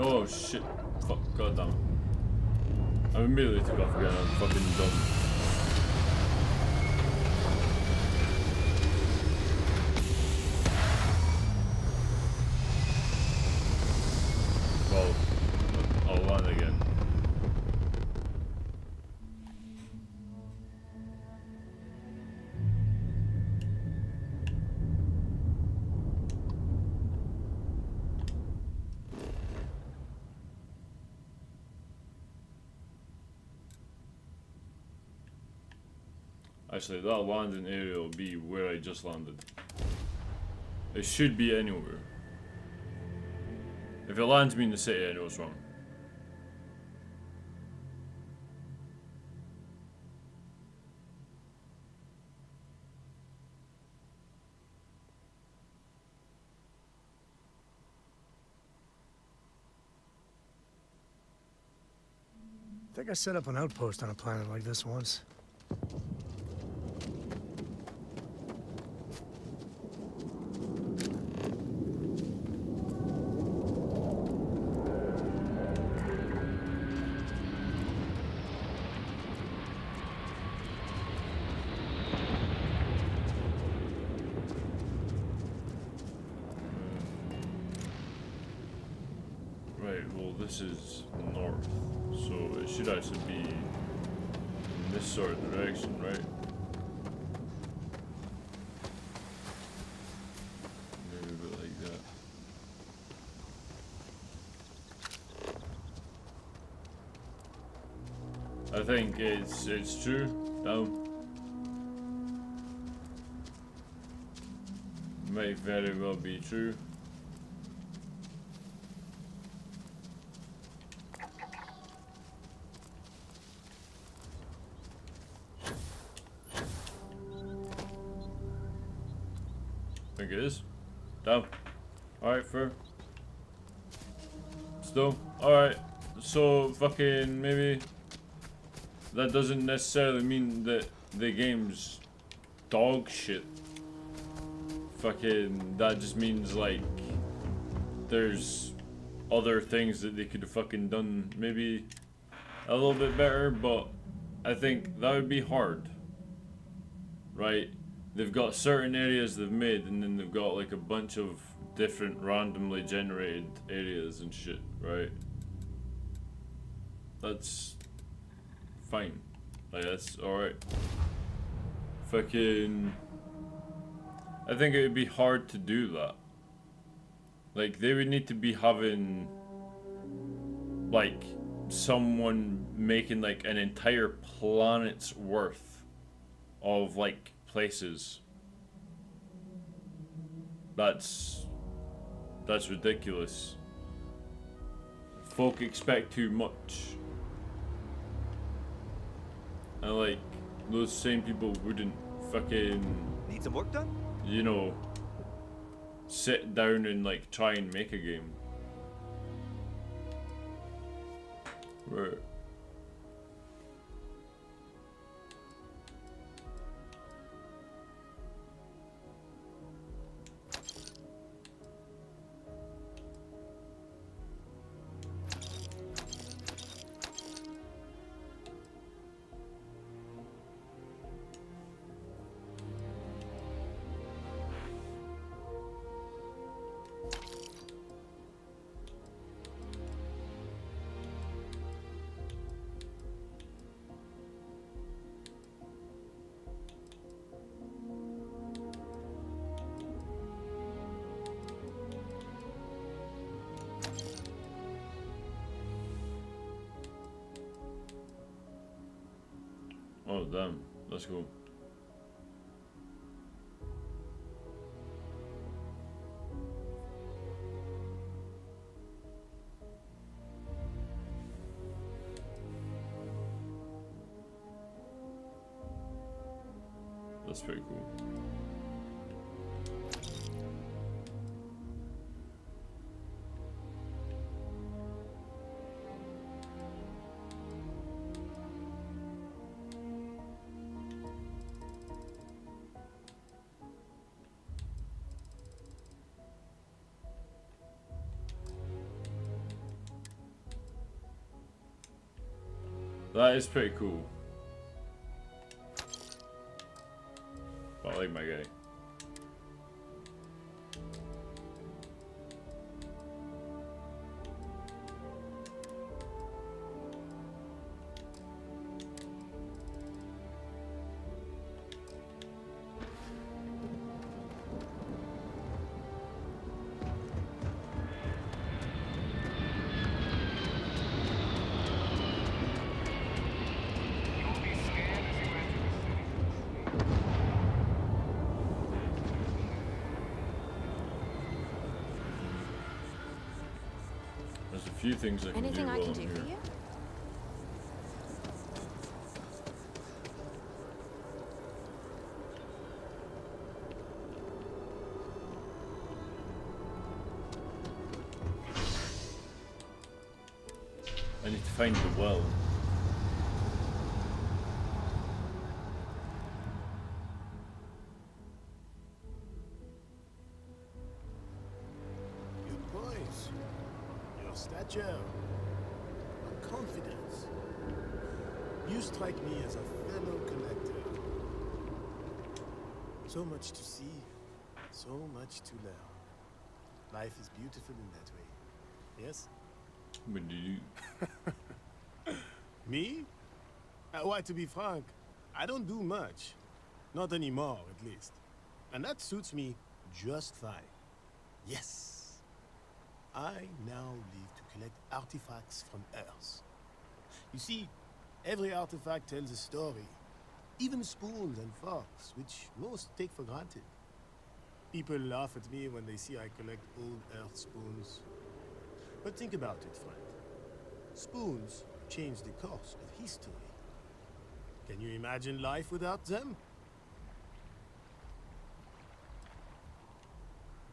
Speaker 1: Oh shit. Fuck, goddamn it. I immediately took off again, I'm fucking dumb. Well, I'll land again. Actually, that landing area will be where I just landed. It should be anywhere. If it lands me in the city, I know it's wrong.
Speaker 12: I think I set up an outpost on a planet like this once.
Speaker 1: Right, well this is north, so it should actually be in this sort of direction, right? Maybe a bit like that. I think it's true. Down. Might very well be true. I think it is. Down. Alright, fair. Still. Alright. So, fucking, maybe... That doesn't necessarily mean that the game's dog shit. Fucking, that just means, like... There's other things that they could have fucking done maybe a little bit better, but I think that would be hard. Right? They've got certain areas they've made, and then they've got like a bunch of different randomly generated areas and shit, right? That's fine. Like, that's alright. Fucking... I think it would be hard to do that. Like, they would need to be having... like, someone making like an entire planet's worth of like places. That's ridiculous. Folk expect too much. And like, those same people wouldn't fucking...
Speaker 21: Need some work done?
Speaker 1: You know, sit down and like try and make a game. Right. Oh damn, that's cool. That's pretty cool. That is pretty cool. I like my guy. few things I can
Speaker 11: Anything
Speaker 1: do
Speaker 11: I
Speaker 1: while
Speaker 11: can
Speaker 1: I'm
Speaker 11: do for
Speaker 1: here.
Speaker 11: you?
Speaker 1: I need to find the well.
Speaker 21: Your poise, your stature, your confidence. You strike me as a fellow collector. So much to see, so much to learn. Life is beautiful in that way. Yes?
Speaker 1: What do you?
Speaker 21: Me? Why, to be frank, I don't do much. Not anymore, at least. And that suits me just fine. Yes. I now live to collect artifacts from Earth. You see, every artifact tells a story. Even spoons and forks, which most take for granted. People laugh at me when they see I collect old Earth spoons. But think about it, friend. Spoons change the course of history. Can you imagine life without them?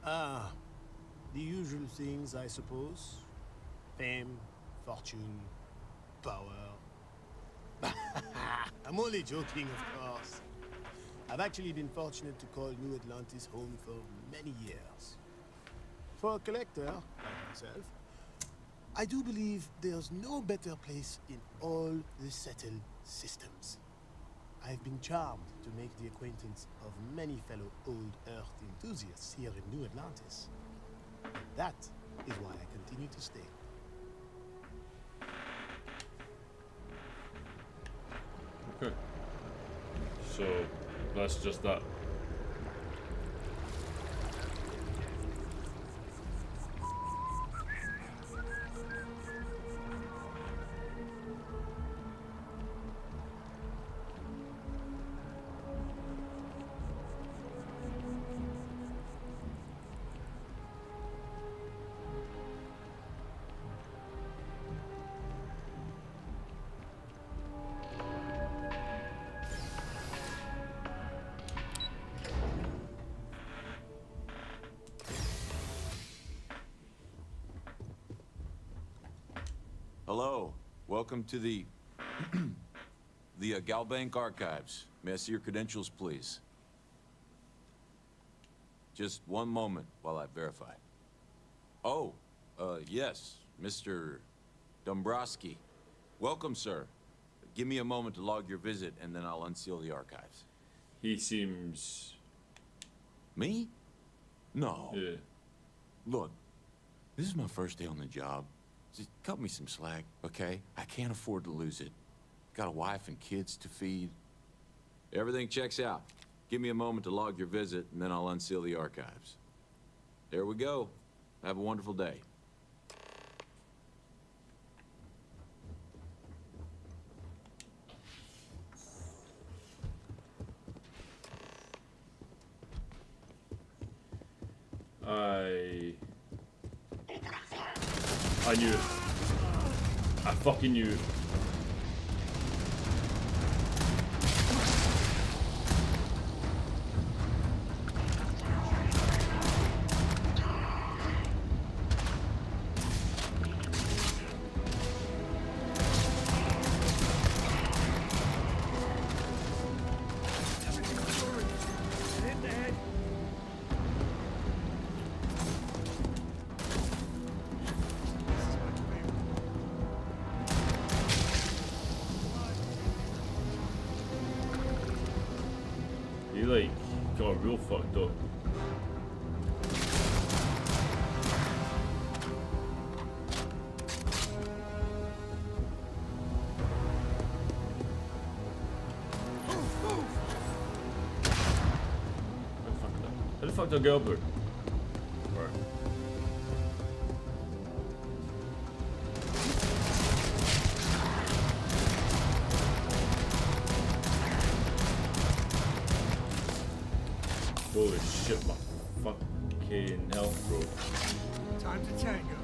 Speaker 21: Ah, the usual things, I suppose. Fame, fortune, power. I'm only joking, of course. I've actually been fortunate to call New Atlantis home for many years. For a collector, like myself, I do believe there's no better place in all the settled systems. I've been charmed to make the acquaintance of many fellow old Earth enthusiasts here in New Atlantis. That is why I continue to stay.
Speaker 1: Okay. So that's just that.
Speaker 22: Hello, welcome to the Galbank Archives. May I see your credentials, please? Just one moment while I verify. Oh, yes, Mr. Dombrowski. Welcome, sir. Give me a moment to log your visit, and then I'll unseal the archives.
Speaker 1: He seems...
Speaker 22: Me? No.
Speaker 1: Yeah.
Speaker 22: Look, this is my first day on the job. Just cut me some slack, okay? I can't afford to lose it. Got a wife and kids to feed. Everything checks out. Give me a moment to log your visit, and then I'll unseal the archives. There we go. Have a wonderful day.
Speaker 1: I knew it. I fucking knew it. He like got real fucked up. How the fuck did I get up there? Right. Holy shit, my fucking health, bro.
Speaker 21: Time to tango.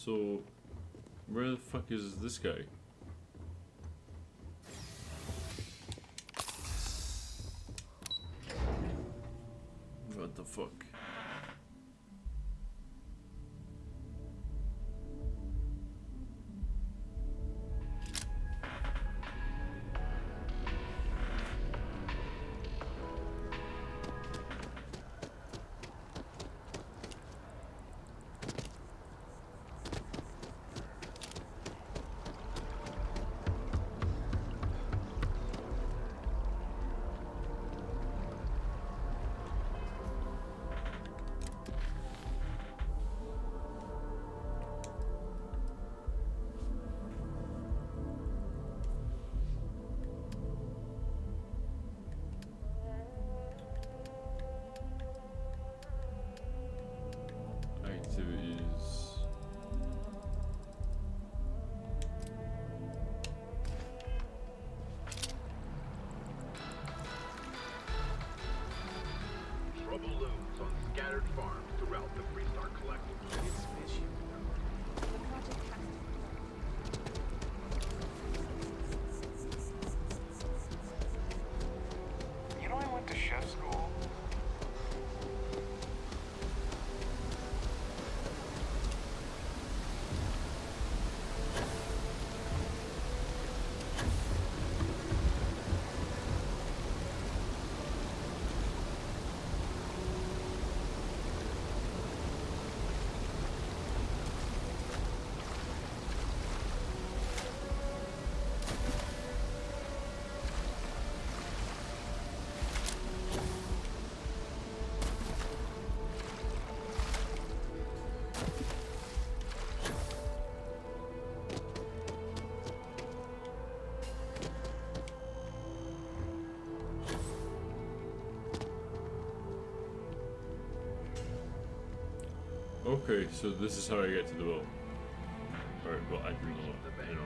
Speaker 1: So, where the fuck is this guy? What the fuck? Activities.
Speaker 2: Trouble looms on scattered farms throughout the Freestar Collective. It's fishy.
Speaker 9: You know, I went to chef school.
Speaker 1: Okay, so this is how I get to the boat. Alright, well, I do know, you know.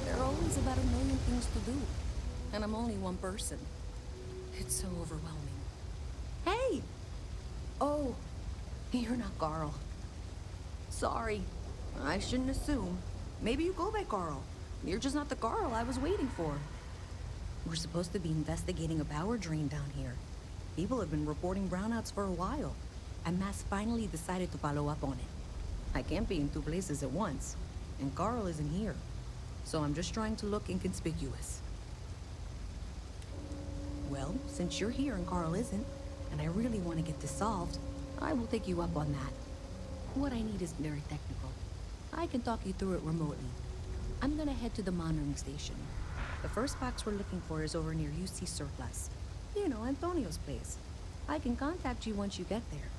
Speaker 5: There are always about a million things to do, and I'm only one person. It's so overwhelming. Hey! Oh, you're not Carl. Sorry, I shouldn't assume. Maybe you go by Carl. You're just not the Carl I was waiting for. We're supposed to be investigating a power drain down here. People have been reporting brownouts for a while, and Mass finally decided to follow up on it. I can't be in two places at once, and Carl isn't here. So I'm just trying to look inconspicuous. Well, since you're here and Carl isn't, and I really want to get this solved, I will take you up on that. What I need is very technical. I can talk you through it remotely. I'm gonna head to the monitoring station. The first box we're looking for is over near UC Surplus. You know, Antonio's place. I can contact you once you get there.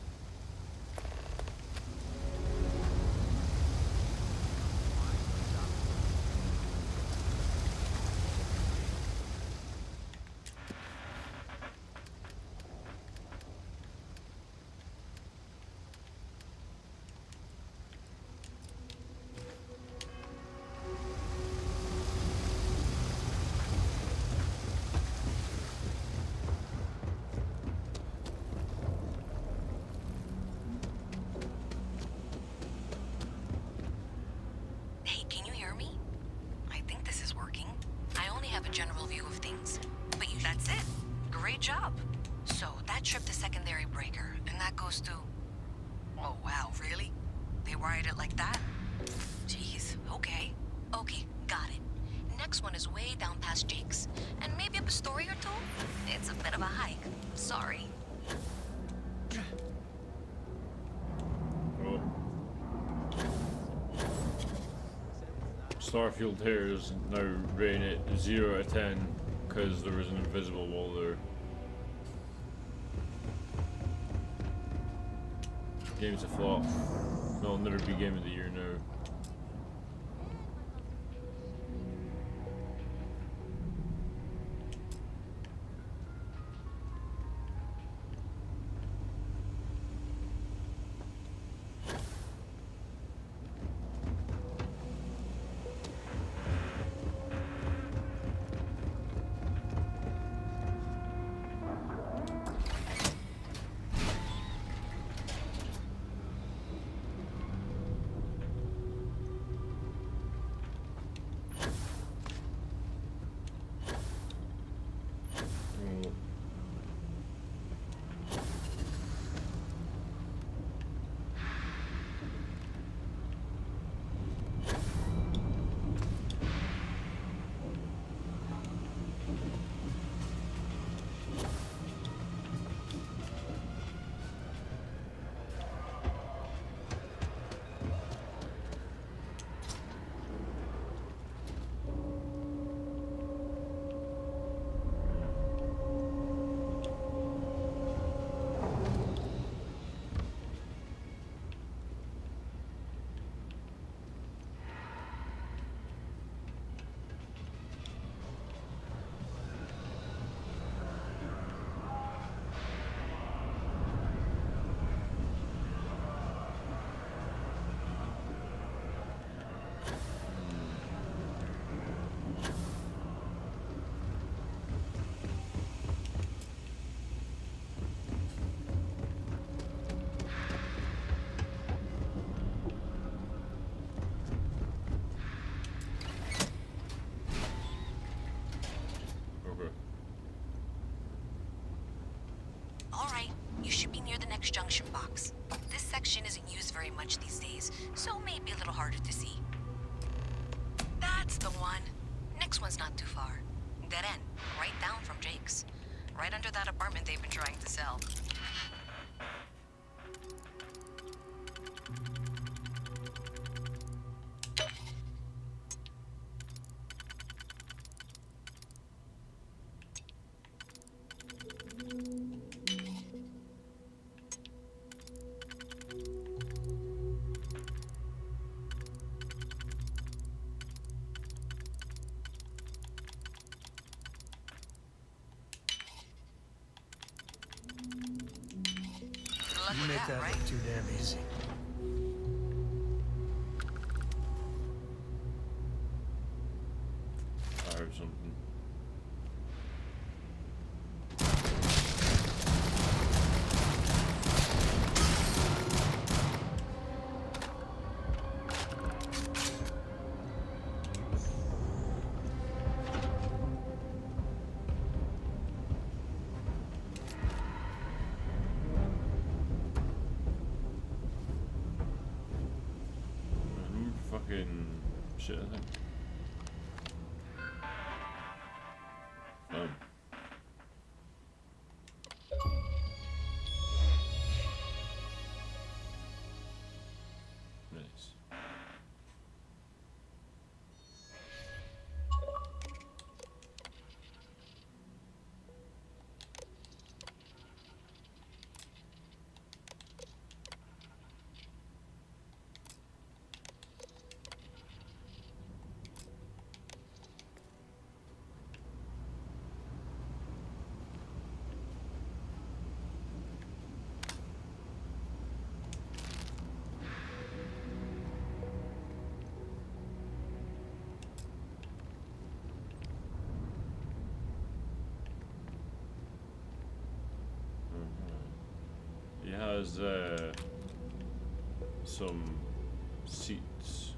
Speaker 6: Hey, can you hear me? I think this is working. I only have a general view of things. But you— That's it. Great job. So, that tripped the secondary breaker, and that goes to— Oh, wow, really? They wired it like that? Jeez, okay. Okay, got it. Next one is way down past Jake's. And maybe up a story or two? It's a bit of a hike. Sorry.
Speaker 1: Oh. Starfield here is now rated 0 out of 10 because there was an invisible wall there. Game's a flop. It'll never be game of the year now.
Speaker 6: so maybe a little harder to see. That's the one. Next one's not too far. Dead end, right down from Jake's. Right under that apartment they've been trying to sell.
Speaker 12: You make that look too damn easy.
Speaker 1: I heard something. Fucking shit, I think. Nice. He has some seats,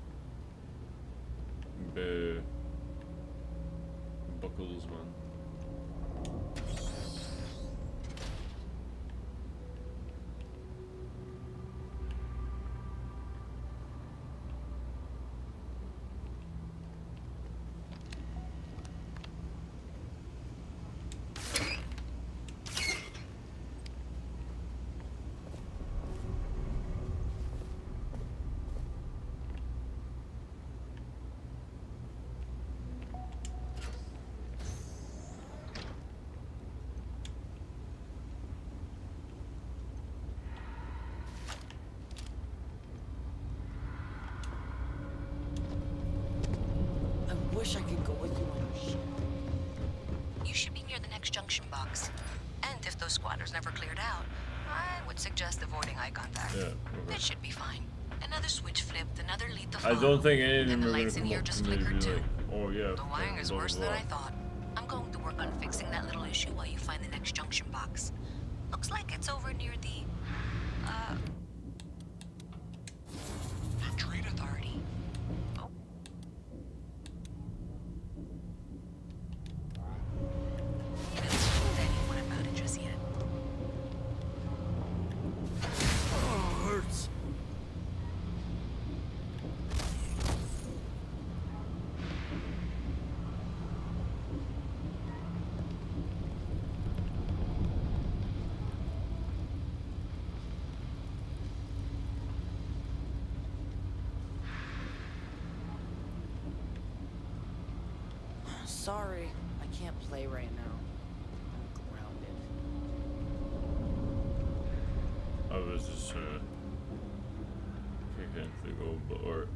Speaker 1: buckles, man.
Speaker 3: I wish I could go with you on your ship.
Speaker 6: You should be near the next junction box. And if those squatters never cleared out, I would suggest avoiding eye contact.
Speaker 1: Yeah, okay.
Speaker 6: That should be fine. Another switch flipped, another lead to
Speaker 1: I
Speaker 6: follow.
Speaker 1: don't think any of them
Speaker 6: And the
Speaker 1: are gonna
Speaker 6: lights in
Speaker 1: come
Speaker 6: here
Speaker 1: up
Speaker 6: just
Speaker 1: to me and
Speaker 6: flickered
Speaker 1: be
Speaker 6: too.
Speaker 1: like, oh yeah.
Speaker 6: The wiring is
Speaker 1: blah,
Speaker 6: worse
Speaker 1: blah,
Speaker 6: than I
Speaker 1: blah.
Speaker 6: thought. I'm going to work on fixing that little issue while you find the next junction box. Looks like it's over near the, Trade Authority. Oh. I haven't told anyone about it just yet.
Speaker 12: Oh, hurts.
Speaker 3: Sorry, I can't play right now. I'm grounded.
Speaker 1: I was just kick into the goal, but or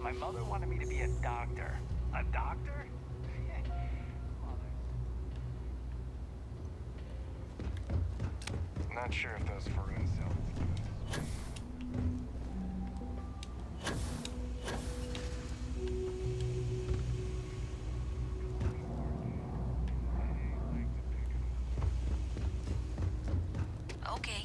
Speaker 4: My mother wanted me to be a doctor. A doctor?
Speaker 9: Not sure if those Faroon cells.
Speaker 6: Okay,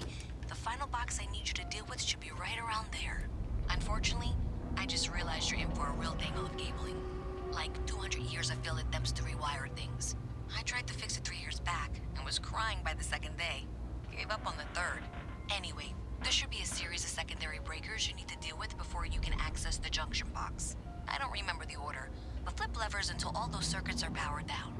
Speaker 6: the final box I need you to deal with should be right around there. Unfortunately, I just realized you're in for a real tangle of cabling. Like 200 years of field attempts to rewire things. I tried to fix it 3 years was crying by the second day. Gave up on the third. Anyway, there should be a series of secondary breakers you need to deal with before you can access the junction box. I don't remember the order, but flip levers until all those circuits are powered down.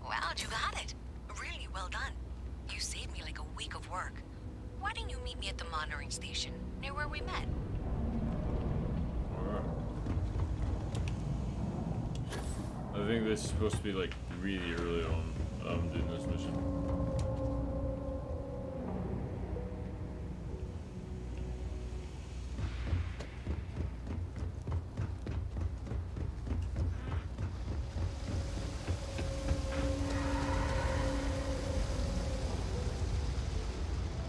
Speaker 6: Wow, you got it. Really well done. You saved me like a week of work. Why didn't you meet me at the monitoring station, near where we met?
Speaker 1: Alright. I think this is supposed to be like really early on doing this mission.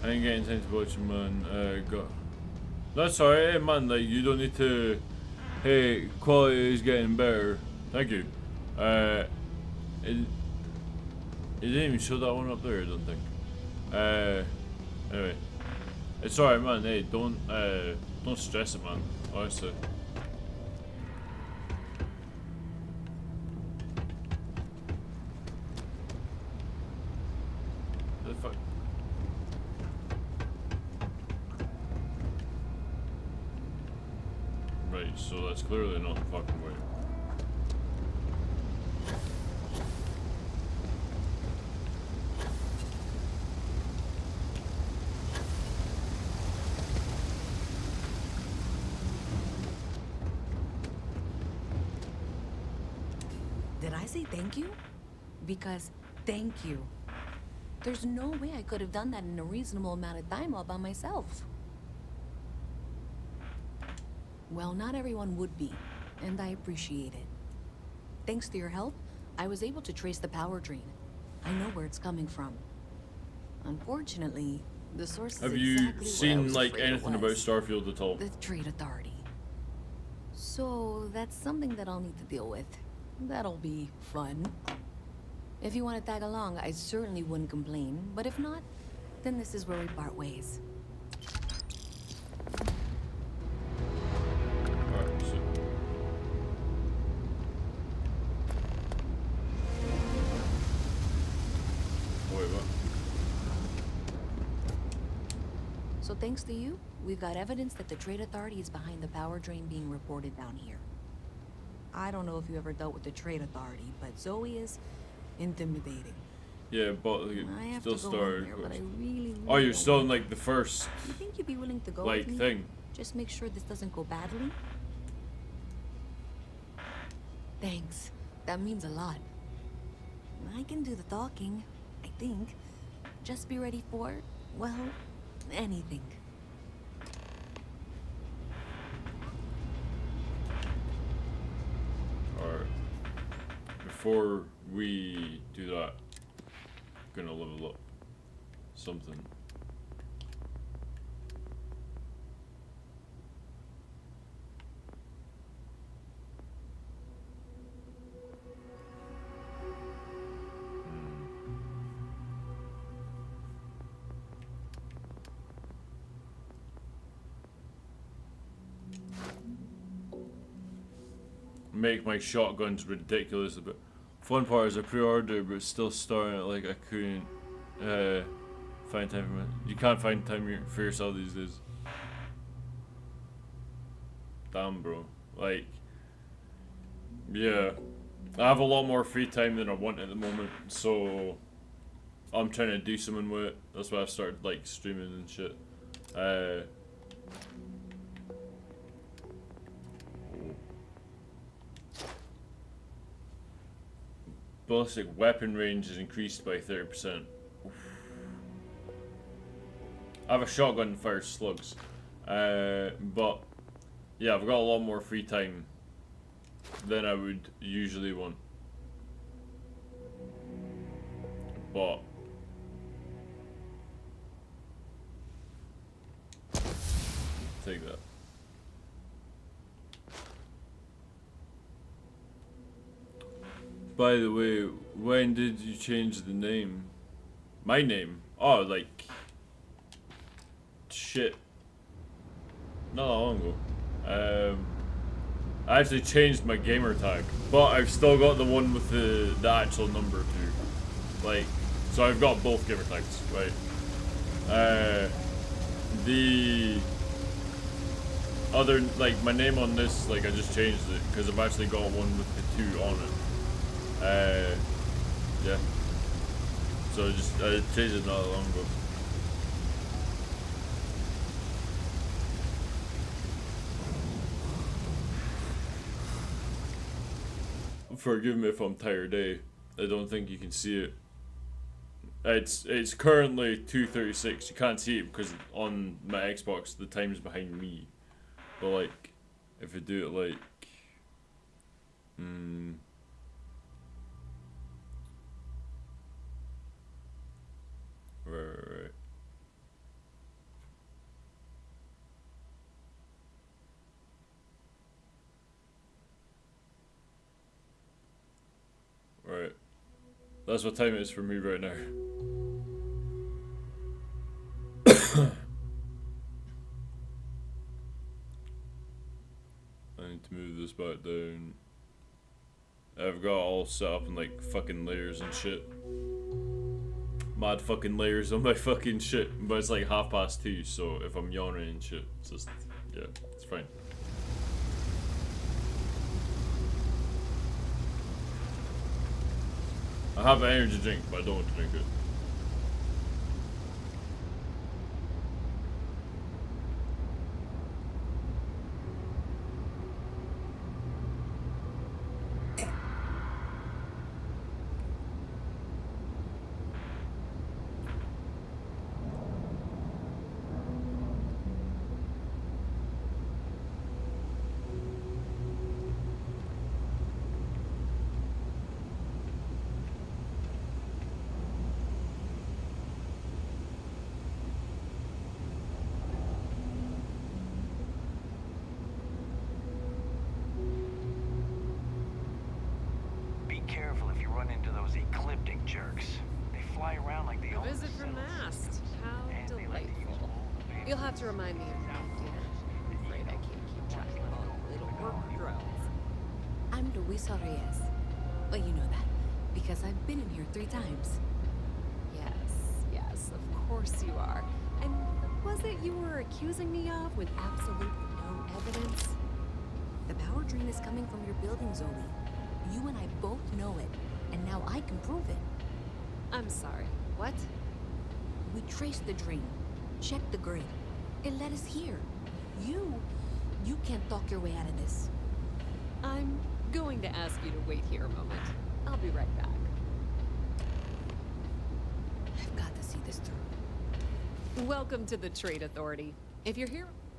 Speaker 1: I ain't getting time to watch it, man. That's alright, hey, man. Like, you don't need to. Hey, quality is getting better. Thank you. It didn't even show that one up there, I don't think. Anyway, it's alright, man. Hey, don't stress it, man. Honestly. The fuck. Right, so that's clearly not the fucking way.
Speaker 5: Did I say thank you? Because thank you. There's no way I could have done that in a reasonable amount of time all by myself. Well, not everyone would be, and I appreciate it. Thanks to your help, I was able to trace the power drain. I know where it's coming from. Unfortunately, the source is
Speaker 1: Have
Speaker 5: exactly
Speaker 1: you
Speaker 5: where I
Speaker 1: seen
Speaker 5: was
Speaker 1: like
Speaker 5: afraid it
Speaker 1: anything about
Speaker 5: was.
Speaker 1: Starfield at all?
Speaker 5: The Trade Authority. So that's something that I'll need to deal with. That'll be fun. If you want to tag along, I certainly wouldn't complain. But if not, then this is where we part ways.
Speaker 1: Alright, so. Wait, what?
Speaker 5: So thanks to you, we've got evidence that the Trade Authority is behind the power drain being reported down here. I don't know if you ever dealt with the Trade Authority, but Zoe is intimidating.
Speaker 1: Yeah, but like,
Speaker 5: I have
Speaker 1: still
Speaker 5: to go
Speaker 1: started.
Speaker 5: home there, but I really,
Speaker 1: Oh, you're
Speaker 5: don't
Speaker 1: still in
Speaker 5: want
Speaker 1: like the first
Speaker 5: You think you'd be willing to go
Speaker 1: like
Speaker 5: with me?
Speaker 1: thing.
Speaker 5: Just make sure this doesn't go badly. Thanks. That means a lot. I can do the talking, I think. Just be ready for, well, anything.
Speaker 1: Alright. Before we do that, I'm gonna level up something. Make my shotguns ridiculous a bit. Fun part is I pre-ordered, but it's still starting. Like I couldn't find time for it. You can't find time for yourself these days. Damn, bro. Like, yeah, I have a lot more free time than I want at the moment, so I'm trying to do something with it. That's why I've started like streaming and shit. Ballistic weapon range is increased by 30%. Oof. I have a shotgun that fires slugs. But yeah, I've got a lot more free time than I would usually want. But take that. By the way, when did you change the name? My name? Oh, like... Shit. Not that long ago. I actually changed my gamer tag, but I've still got the one with the actual number too. Like, so I've got both gamer tags, right? The other, like, my name on this, like, I just changed it because I've actually got one with the 2 on it. Yeah. So I changed it not that long ago. Forgive me if I'm tired, eh? I don't think you can see it. It's currently 2:36. You can't see it because on my Xbox the time's behind me. But like, if I do it like, right. Right. That's what time it is for me right now. I need to move this back down. I've got all set up in like fucking layers and shit. Mad fucking layers on my fucking shit. But it's like 2:30, so if I'm yawning and shit, it's just, yeah, it's fine. I have an energy drink, but I don't want to drink it.
Speaker 4: Be careful if you run into those ecliptic jerks. They fly around like they
Speaker 7: A
Speaker 4: own the
Speaker 7: visit from
Speaker 4: center.
Speaker 7: Mast. How delightful. You'll have to remind me of that, dear. I'm afraid I can't keep track of all the little work drones.
Speaker 5: I'm Luisa Reyes. Well, you know that, because I've been in here 3 times.
Speaker 7: Yes, of course you are. And was it you were accusing me of with absolutely no evidence?
Speaker 5: The power drain is coming from your building, Zoe. You and I both know it, and now I can prove it.
Speaker 7: I'm sorry, what?
Speaker 5: We traced the drain, checked the grid. It led us here. You can't talk your way out of this.
Speaker 7: I'm going to ask you to wait here a moment. I'll be right back.
Speaker 5: I've got to see this through.
Speaker 7: Welcome to the Trade Authority.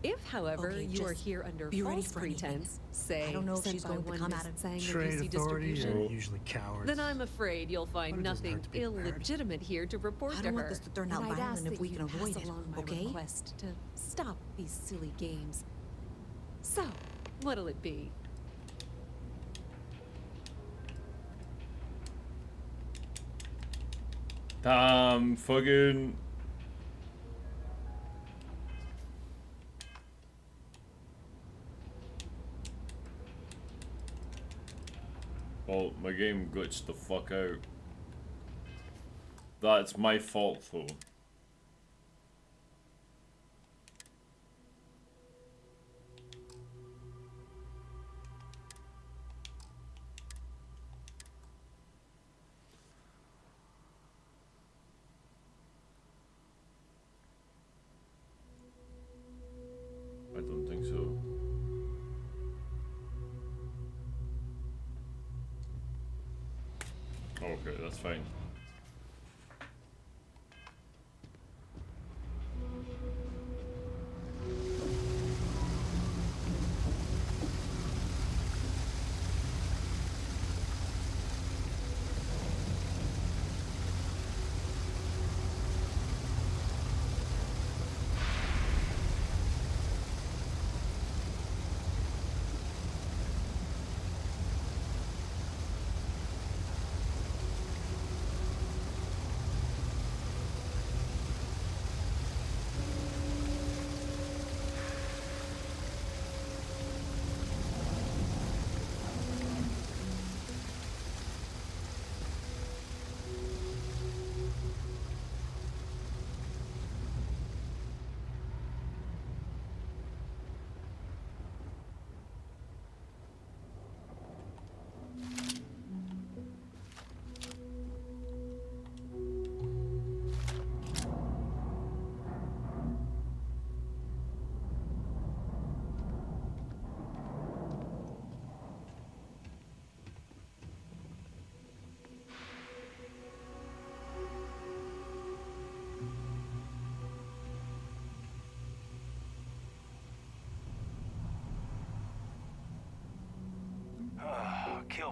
Speaker 7: If, however,
Speaker 5: Okay,
Speaker 7: you are
Speaker 5: just
Speaker 7: here under
Speaker 5: be ready
Speaker 7: false
Speaker 5: for anything.
Speaker 7: pretense, say,
Speaker 5: I don't know if
Speaker 7: sent
Speaker 5: she's
Speaker 7: by
Speaker 5: going to
Speaker 7: one
Speaker 5: come
Speaker 7: Miss
Speaker 5: out of
Speaker 7: Tsang of
Speaker 12: Trade
Speaker 7: UC
Speaker 12: authorities
Speaker 7: distribution,
Speaker 12: are usually cowards.
Speaker 7: then I'm afraid you'll find
Speaker 12: But it doesn't
Speaker 7: nothing
Speaker 12: hurt to be prepared.
Speaker 7: illegitimate here to report
Speaker 5: I
Speaker 7: to
Speaker 5: don't
Speaker 7: her.
Speaker 5: want this to turn out
Speaker 7: And I'd
Speaker 5: violent
Speaker 7: ask
Speaker 5: if
Speaker 7: that
Speaker 5: we
Speaker 7: you
Speaker 5: can avoid
Speaker 7: pass
Speaker 5: it,
Speaker 7: along my
Speaker 5: okay?
Speaker 7: request to stop these silly games. So, what'll it be?
Speaker 1: Fucking... Well, my game glitched the fuck out. That's my fault though. I don't think so. Okay, that's fine.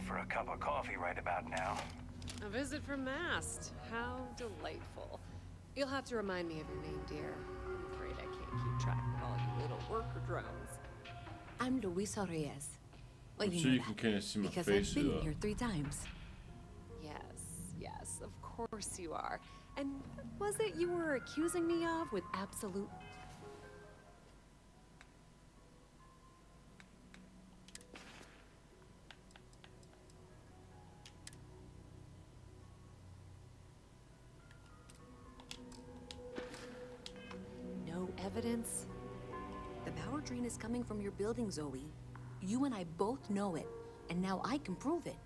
Speaker 4: for a cup of coffee right about now.
Speaker 7: A visit from Mast. How delightful. You'll have to remind me of your name, dear. I'm afraid I can't keep track of all you little worker drones.
Speaker 5: I'm Luisa Reyes. Well,
Speaker 1: So you can kind of see my
Speaker 5: because
Speaker 1: face
Speaker 5: I've been
Speaker 1: with that.
Speaker 5: here 3 times.
Speaker 7: Yes, of course you are. And what was it you were accusing me of with absolute... No evidence?
Speaker 5: The power drain is coming from your building, Zoe. You and I both know it, and now I can prove it.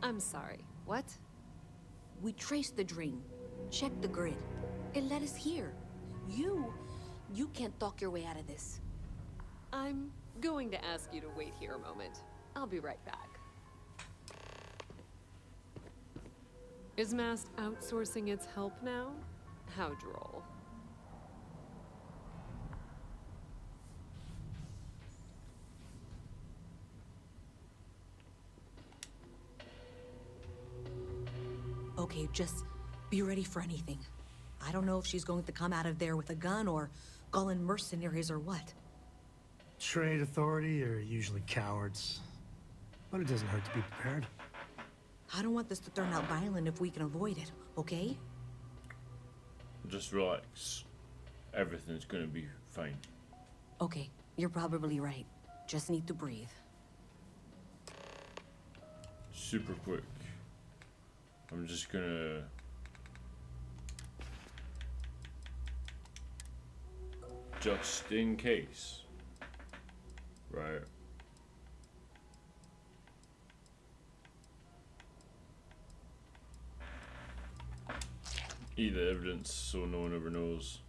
Speaker 7: I'm sorry, what?
Speaker 5: We traced the drain, checked the grid. It led us here. You can't talk your way out of this.
Speaker 7: I'm going to ask you to wait here a moment. I'll be right back. Is Mast outsourcing its help now? How droll.
Speaker 5: Okay, just be ready for anything. I don't know if she's going to come out of there with a gun or call in mercenaries or what.
Speaker 12: Trade authority are usually cowards. But it doesn't hurt to be prepared.
Speaker 5: I don't want this to turn out violent if we can avoid it, okay?
Speaker 1: Just relax. Everything's gonna be fine.
Speaker 5: Okay, you're probably right. Just need to breathe.
Speaker 1: Super quick. I'm just gonna... Just in case. Right. Eat the evidence so no one ever knows.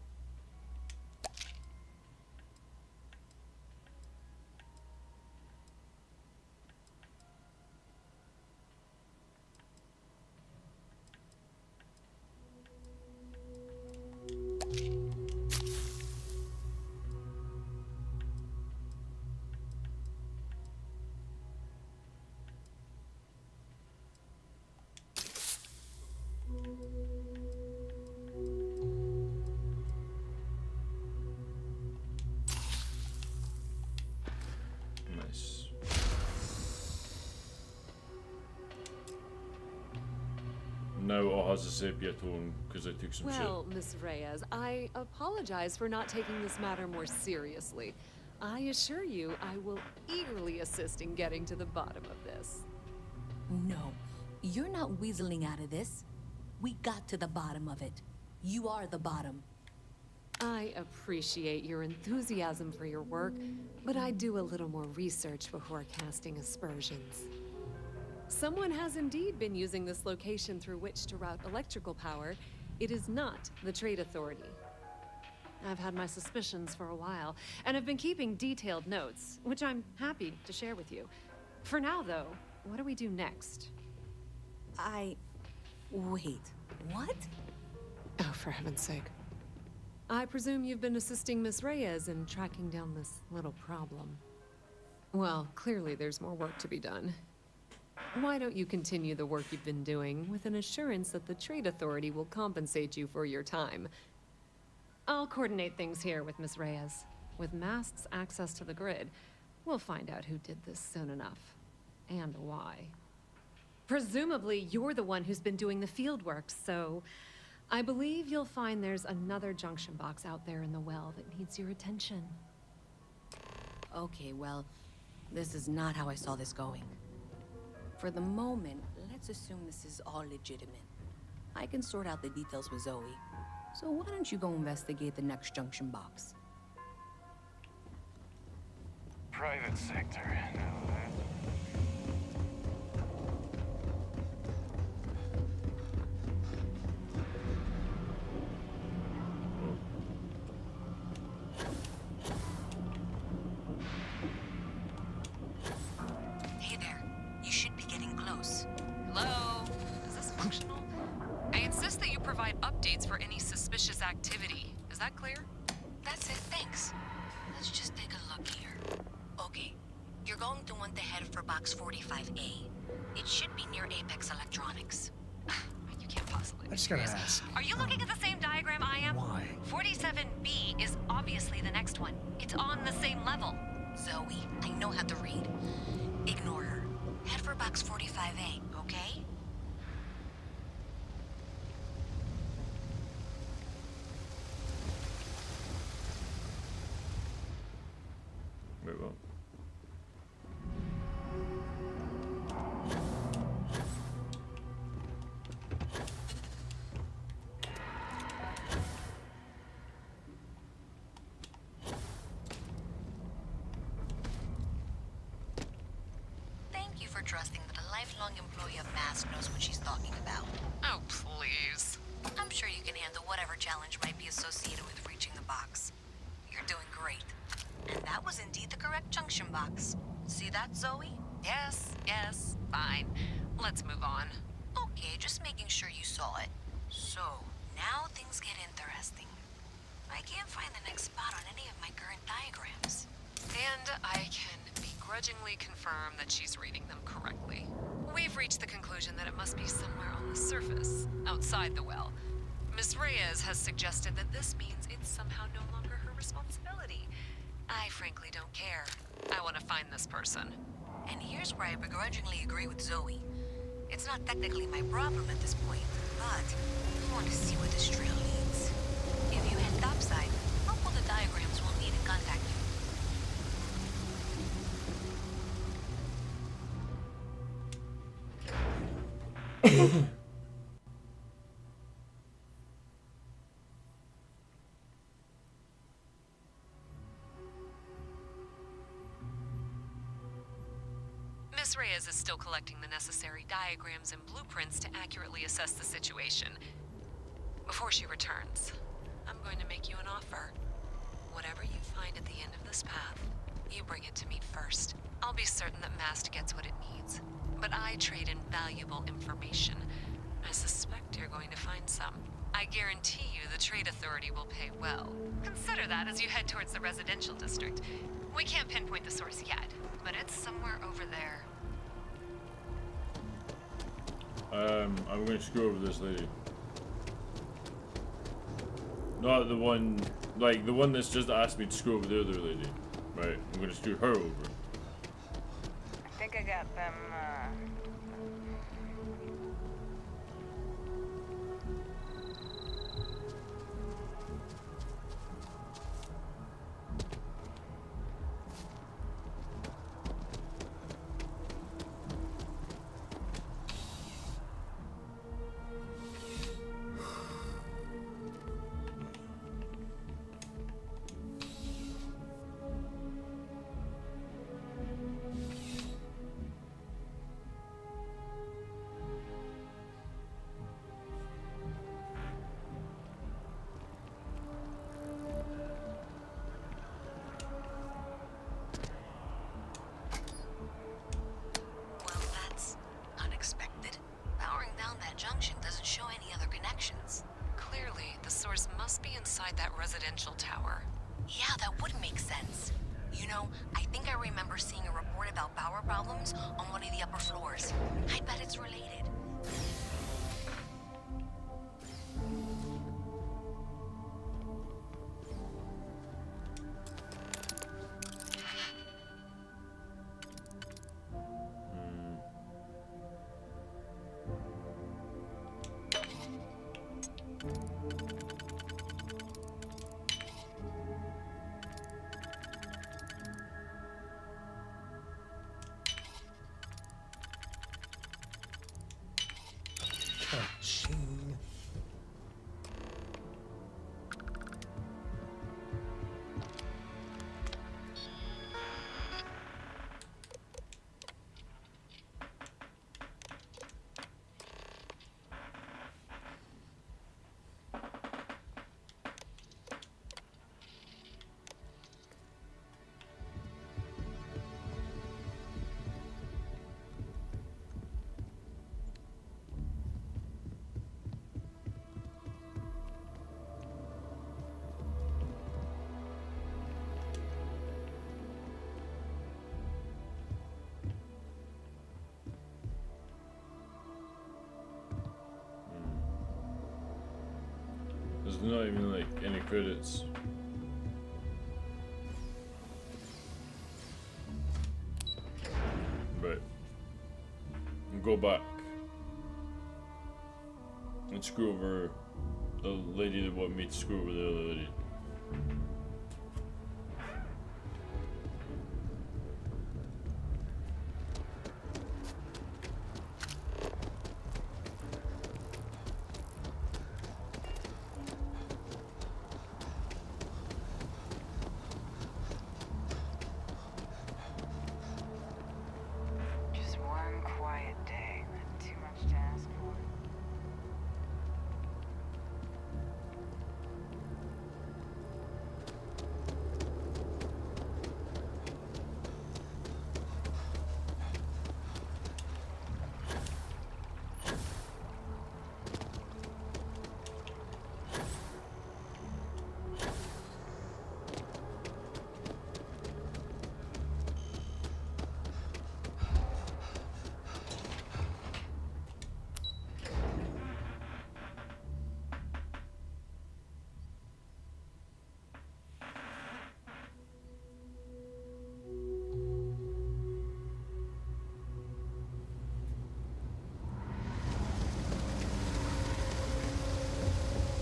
Speaker 1: Nice. Now it all has a sepia tone because I took some
Speaker 7: Well, Miss Reyes, I apologize for not taking this matter more seriously. I assure you, I will eagerly assist in getting to the bottom of this.
Speaker 5: No, you're not weaseling out of this. We got to the bottom of it. You are the bottom.
Speaker 7: I appreciate your enthusiasm for your work, but I do a little more research before casting aspersions. Someone has indeed been using this location through which to route electrical power. It is not the Trade Authority. I've had my suspicions for a while, and have been keeping detailed notes, which I'm happy to share with you. For now, though, what do we do next?
Speaker 5: Wait, what?
Speaker 7: Oh, for heaven's sake. I presume you've been assisting Miss Reyes in tracking down this little problem. Well, clearly there's more work to be done. Why don't you continue the work you've been doing with an assurance that the Trade Authority will compensate you for your time? I'll coordinate things here with Miss Reyes. With Mast's access to the grid, we'll find out who did this soon enough. And why. Presumably, you're the one who's been doing the field work, so I believe you'll find there's another junction box out there in the well that needs your attention.
Speaker 5: Okay, well, this is not how I saw this going. For the moment, let's assume this is all legitimate. I can sort out the details with Zoe. So why don't you go investigate the next junction box?
Speaker 4: Private sector.
Speaker 6: Hey there. You should be getting close. Hello? Is this functional? I insist that you provide updates for any suspicious activity. Is that clear? That's it, thanks. Let's just take a look here. Okay. You're going to want to head for box 45A. It should be near Apex Electronics. You can't possibly
Speaker 12: I just gotta ask.
Speaker 6: Are you looking at the same diagram I am?
Speaker 12: Why?
Speaker 6: 47B is obviously the next one. It's on the same level. Zoe, I know how to read. Ignore her. Head for box 45A, okay?
Speaker 1: Wait, what?
Speaker 6: Thank you for trusting that a lifelong employee of Mask knows what she's talking about. Oh, please. I'm sure you can handle whatever challenge might be associated with reaching the box. You're doing great. And that was indeed the correct junction box. See that, Zoe? Yes, fine. Let's move on. Okay, just making sure you saw it. So, now things get interesting. I can't find the next spot on any of my current diagrams.
Speaker 7: And I can begrudgingly confirm that she's reading them correctly. We've reached the conclusion that it must be somewhere on the surface, outside the well. Miss Reyes has suggested that this means it's somehow no longer her responsibility. I frankly don't care. I want to find this person.
Speaker 6: And here's where I begrudgingly agree with Zoe. It's not technically my problem at this point, but I want to see where this trail leads. If you head topside, I'll pull the diagrams we'll need to contact you.
Speaker 7: Miss Reyes is still collecting the necessary diagrams and blueprints to accurately assess the situation. Before she returns, I'm going to make you an offer. Whatever you find at the end of this path, you bring it to me first. I'll be certain that Mast gets what it needs. But I trade in valuable information. I suspect you're going to find some. I guarantee you the Trade Authority will pay well. Consider that as you head towards the residential district. We can't pinpoint the source yet, but it's somewhere over there.
Speaker 1: I'm going to screw over this lady. Not the one, like the one that's just asked me to screw over the other lady. Right, I'm going to screw her over.
Speaker 8: I think I got them,
Speaker 1: There's not even like any credits. Right. And go back. And screw over the lady that wanted me to screw over the other lady.
Speaker 8: Just one quiet day. Not too much to ask for.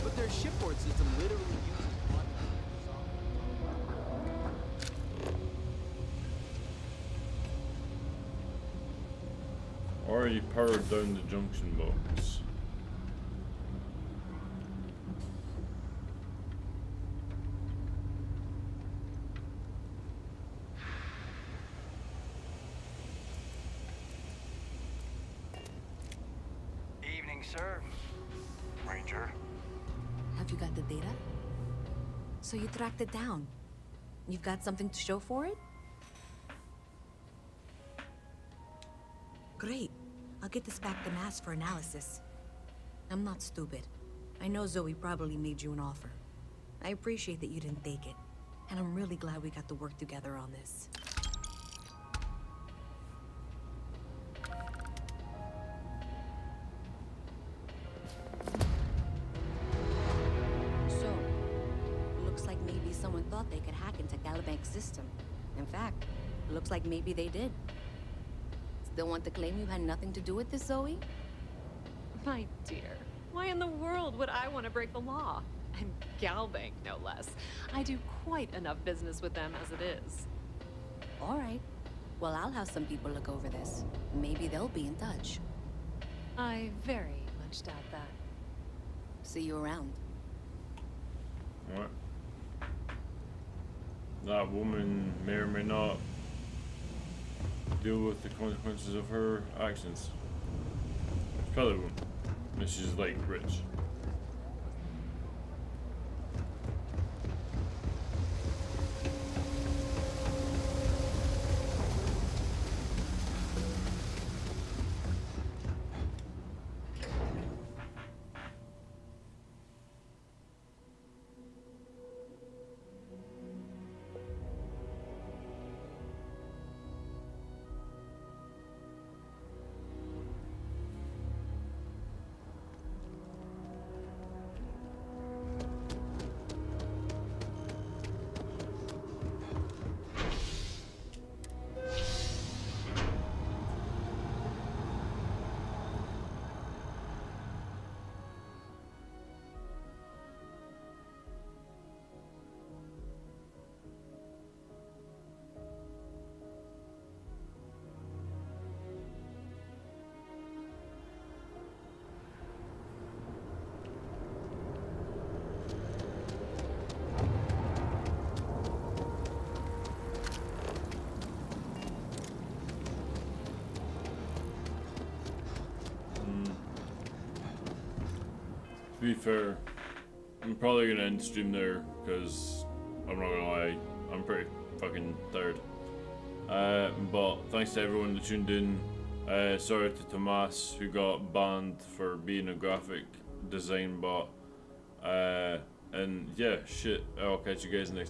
Speaker 18: But their shipboard system literally uses one.
Speaker 1: Already powered down the junction box.
Speaker 4: Evening, sir.
Speaker 9: Ranger.
Speaker 5: Have you got the data? So you tracked it down. You've got something to show for it? Great. I'll get this back to Mass for analysis. I'm not stupid. I know Zoe probably made you an offer. I appreciate that you didn't take it. And I'm really glad we got to work together on this. So, looks like maybe someone thought they could hack into Galabank's system. In fact, looks like maybe they did. Still want to claim you had nothing to do with this, Zoe?
Speaker 7: My dear, why in the world would I want to break the law? And Galbank, no less. I do quite enough business with them as it is.
Speaker 5: All right. Well, I'll have some people look over this. Maybe they'll be in touch.
Speaker 7: I very much doubt that.
Speaker 5: See you around.
Speaker 1: What? That woman may or may not deal with the consequences of her actions. Probably won't. Unless she's like rich. To be fair, I'm probably gonna end the stream there because I'm not gonna lie, I'm pretty fucking tired. But thanks to everyone that tuned in. Sorry to Tomas who got banned for being a graphic design bot. And yeah, shit, I'll catch you guys next time.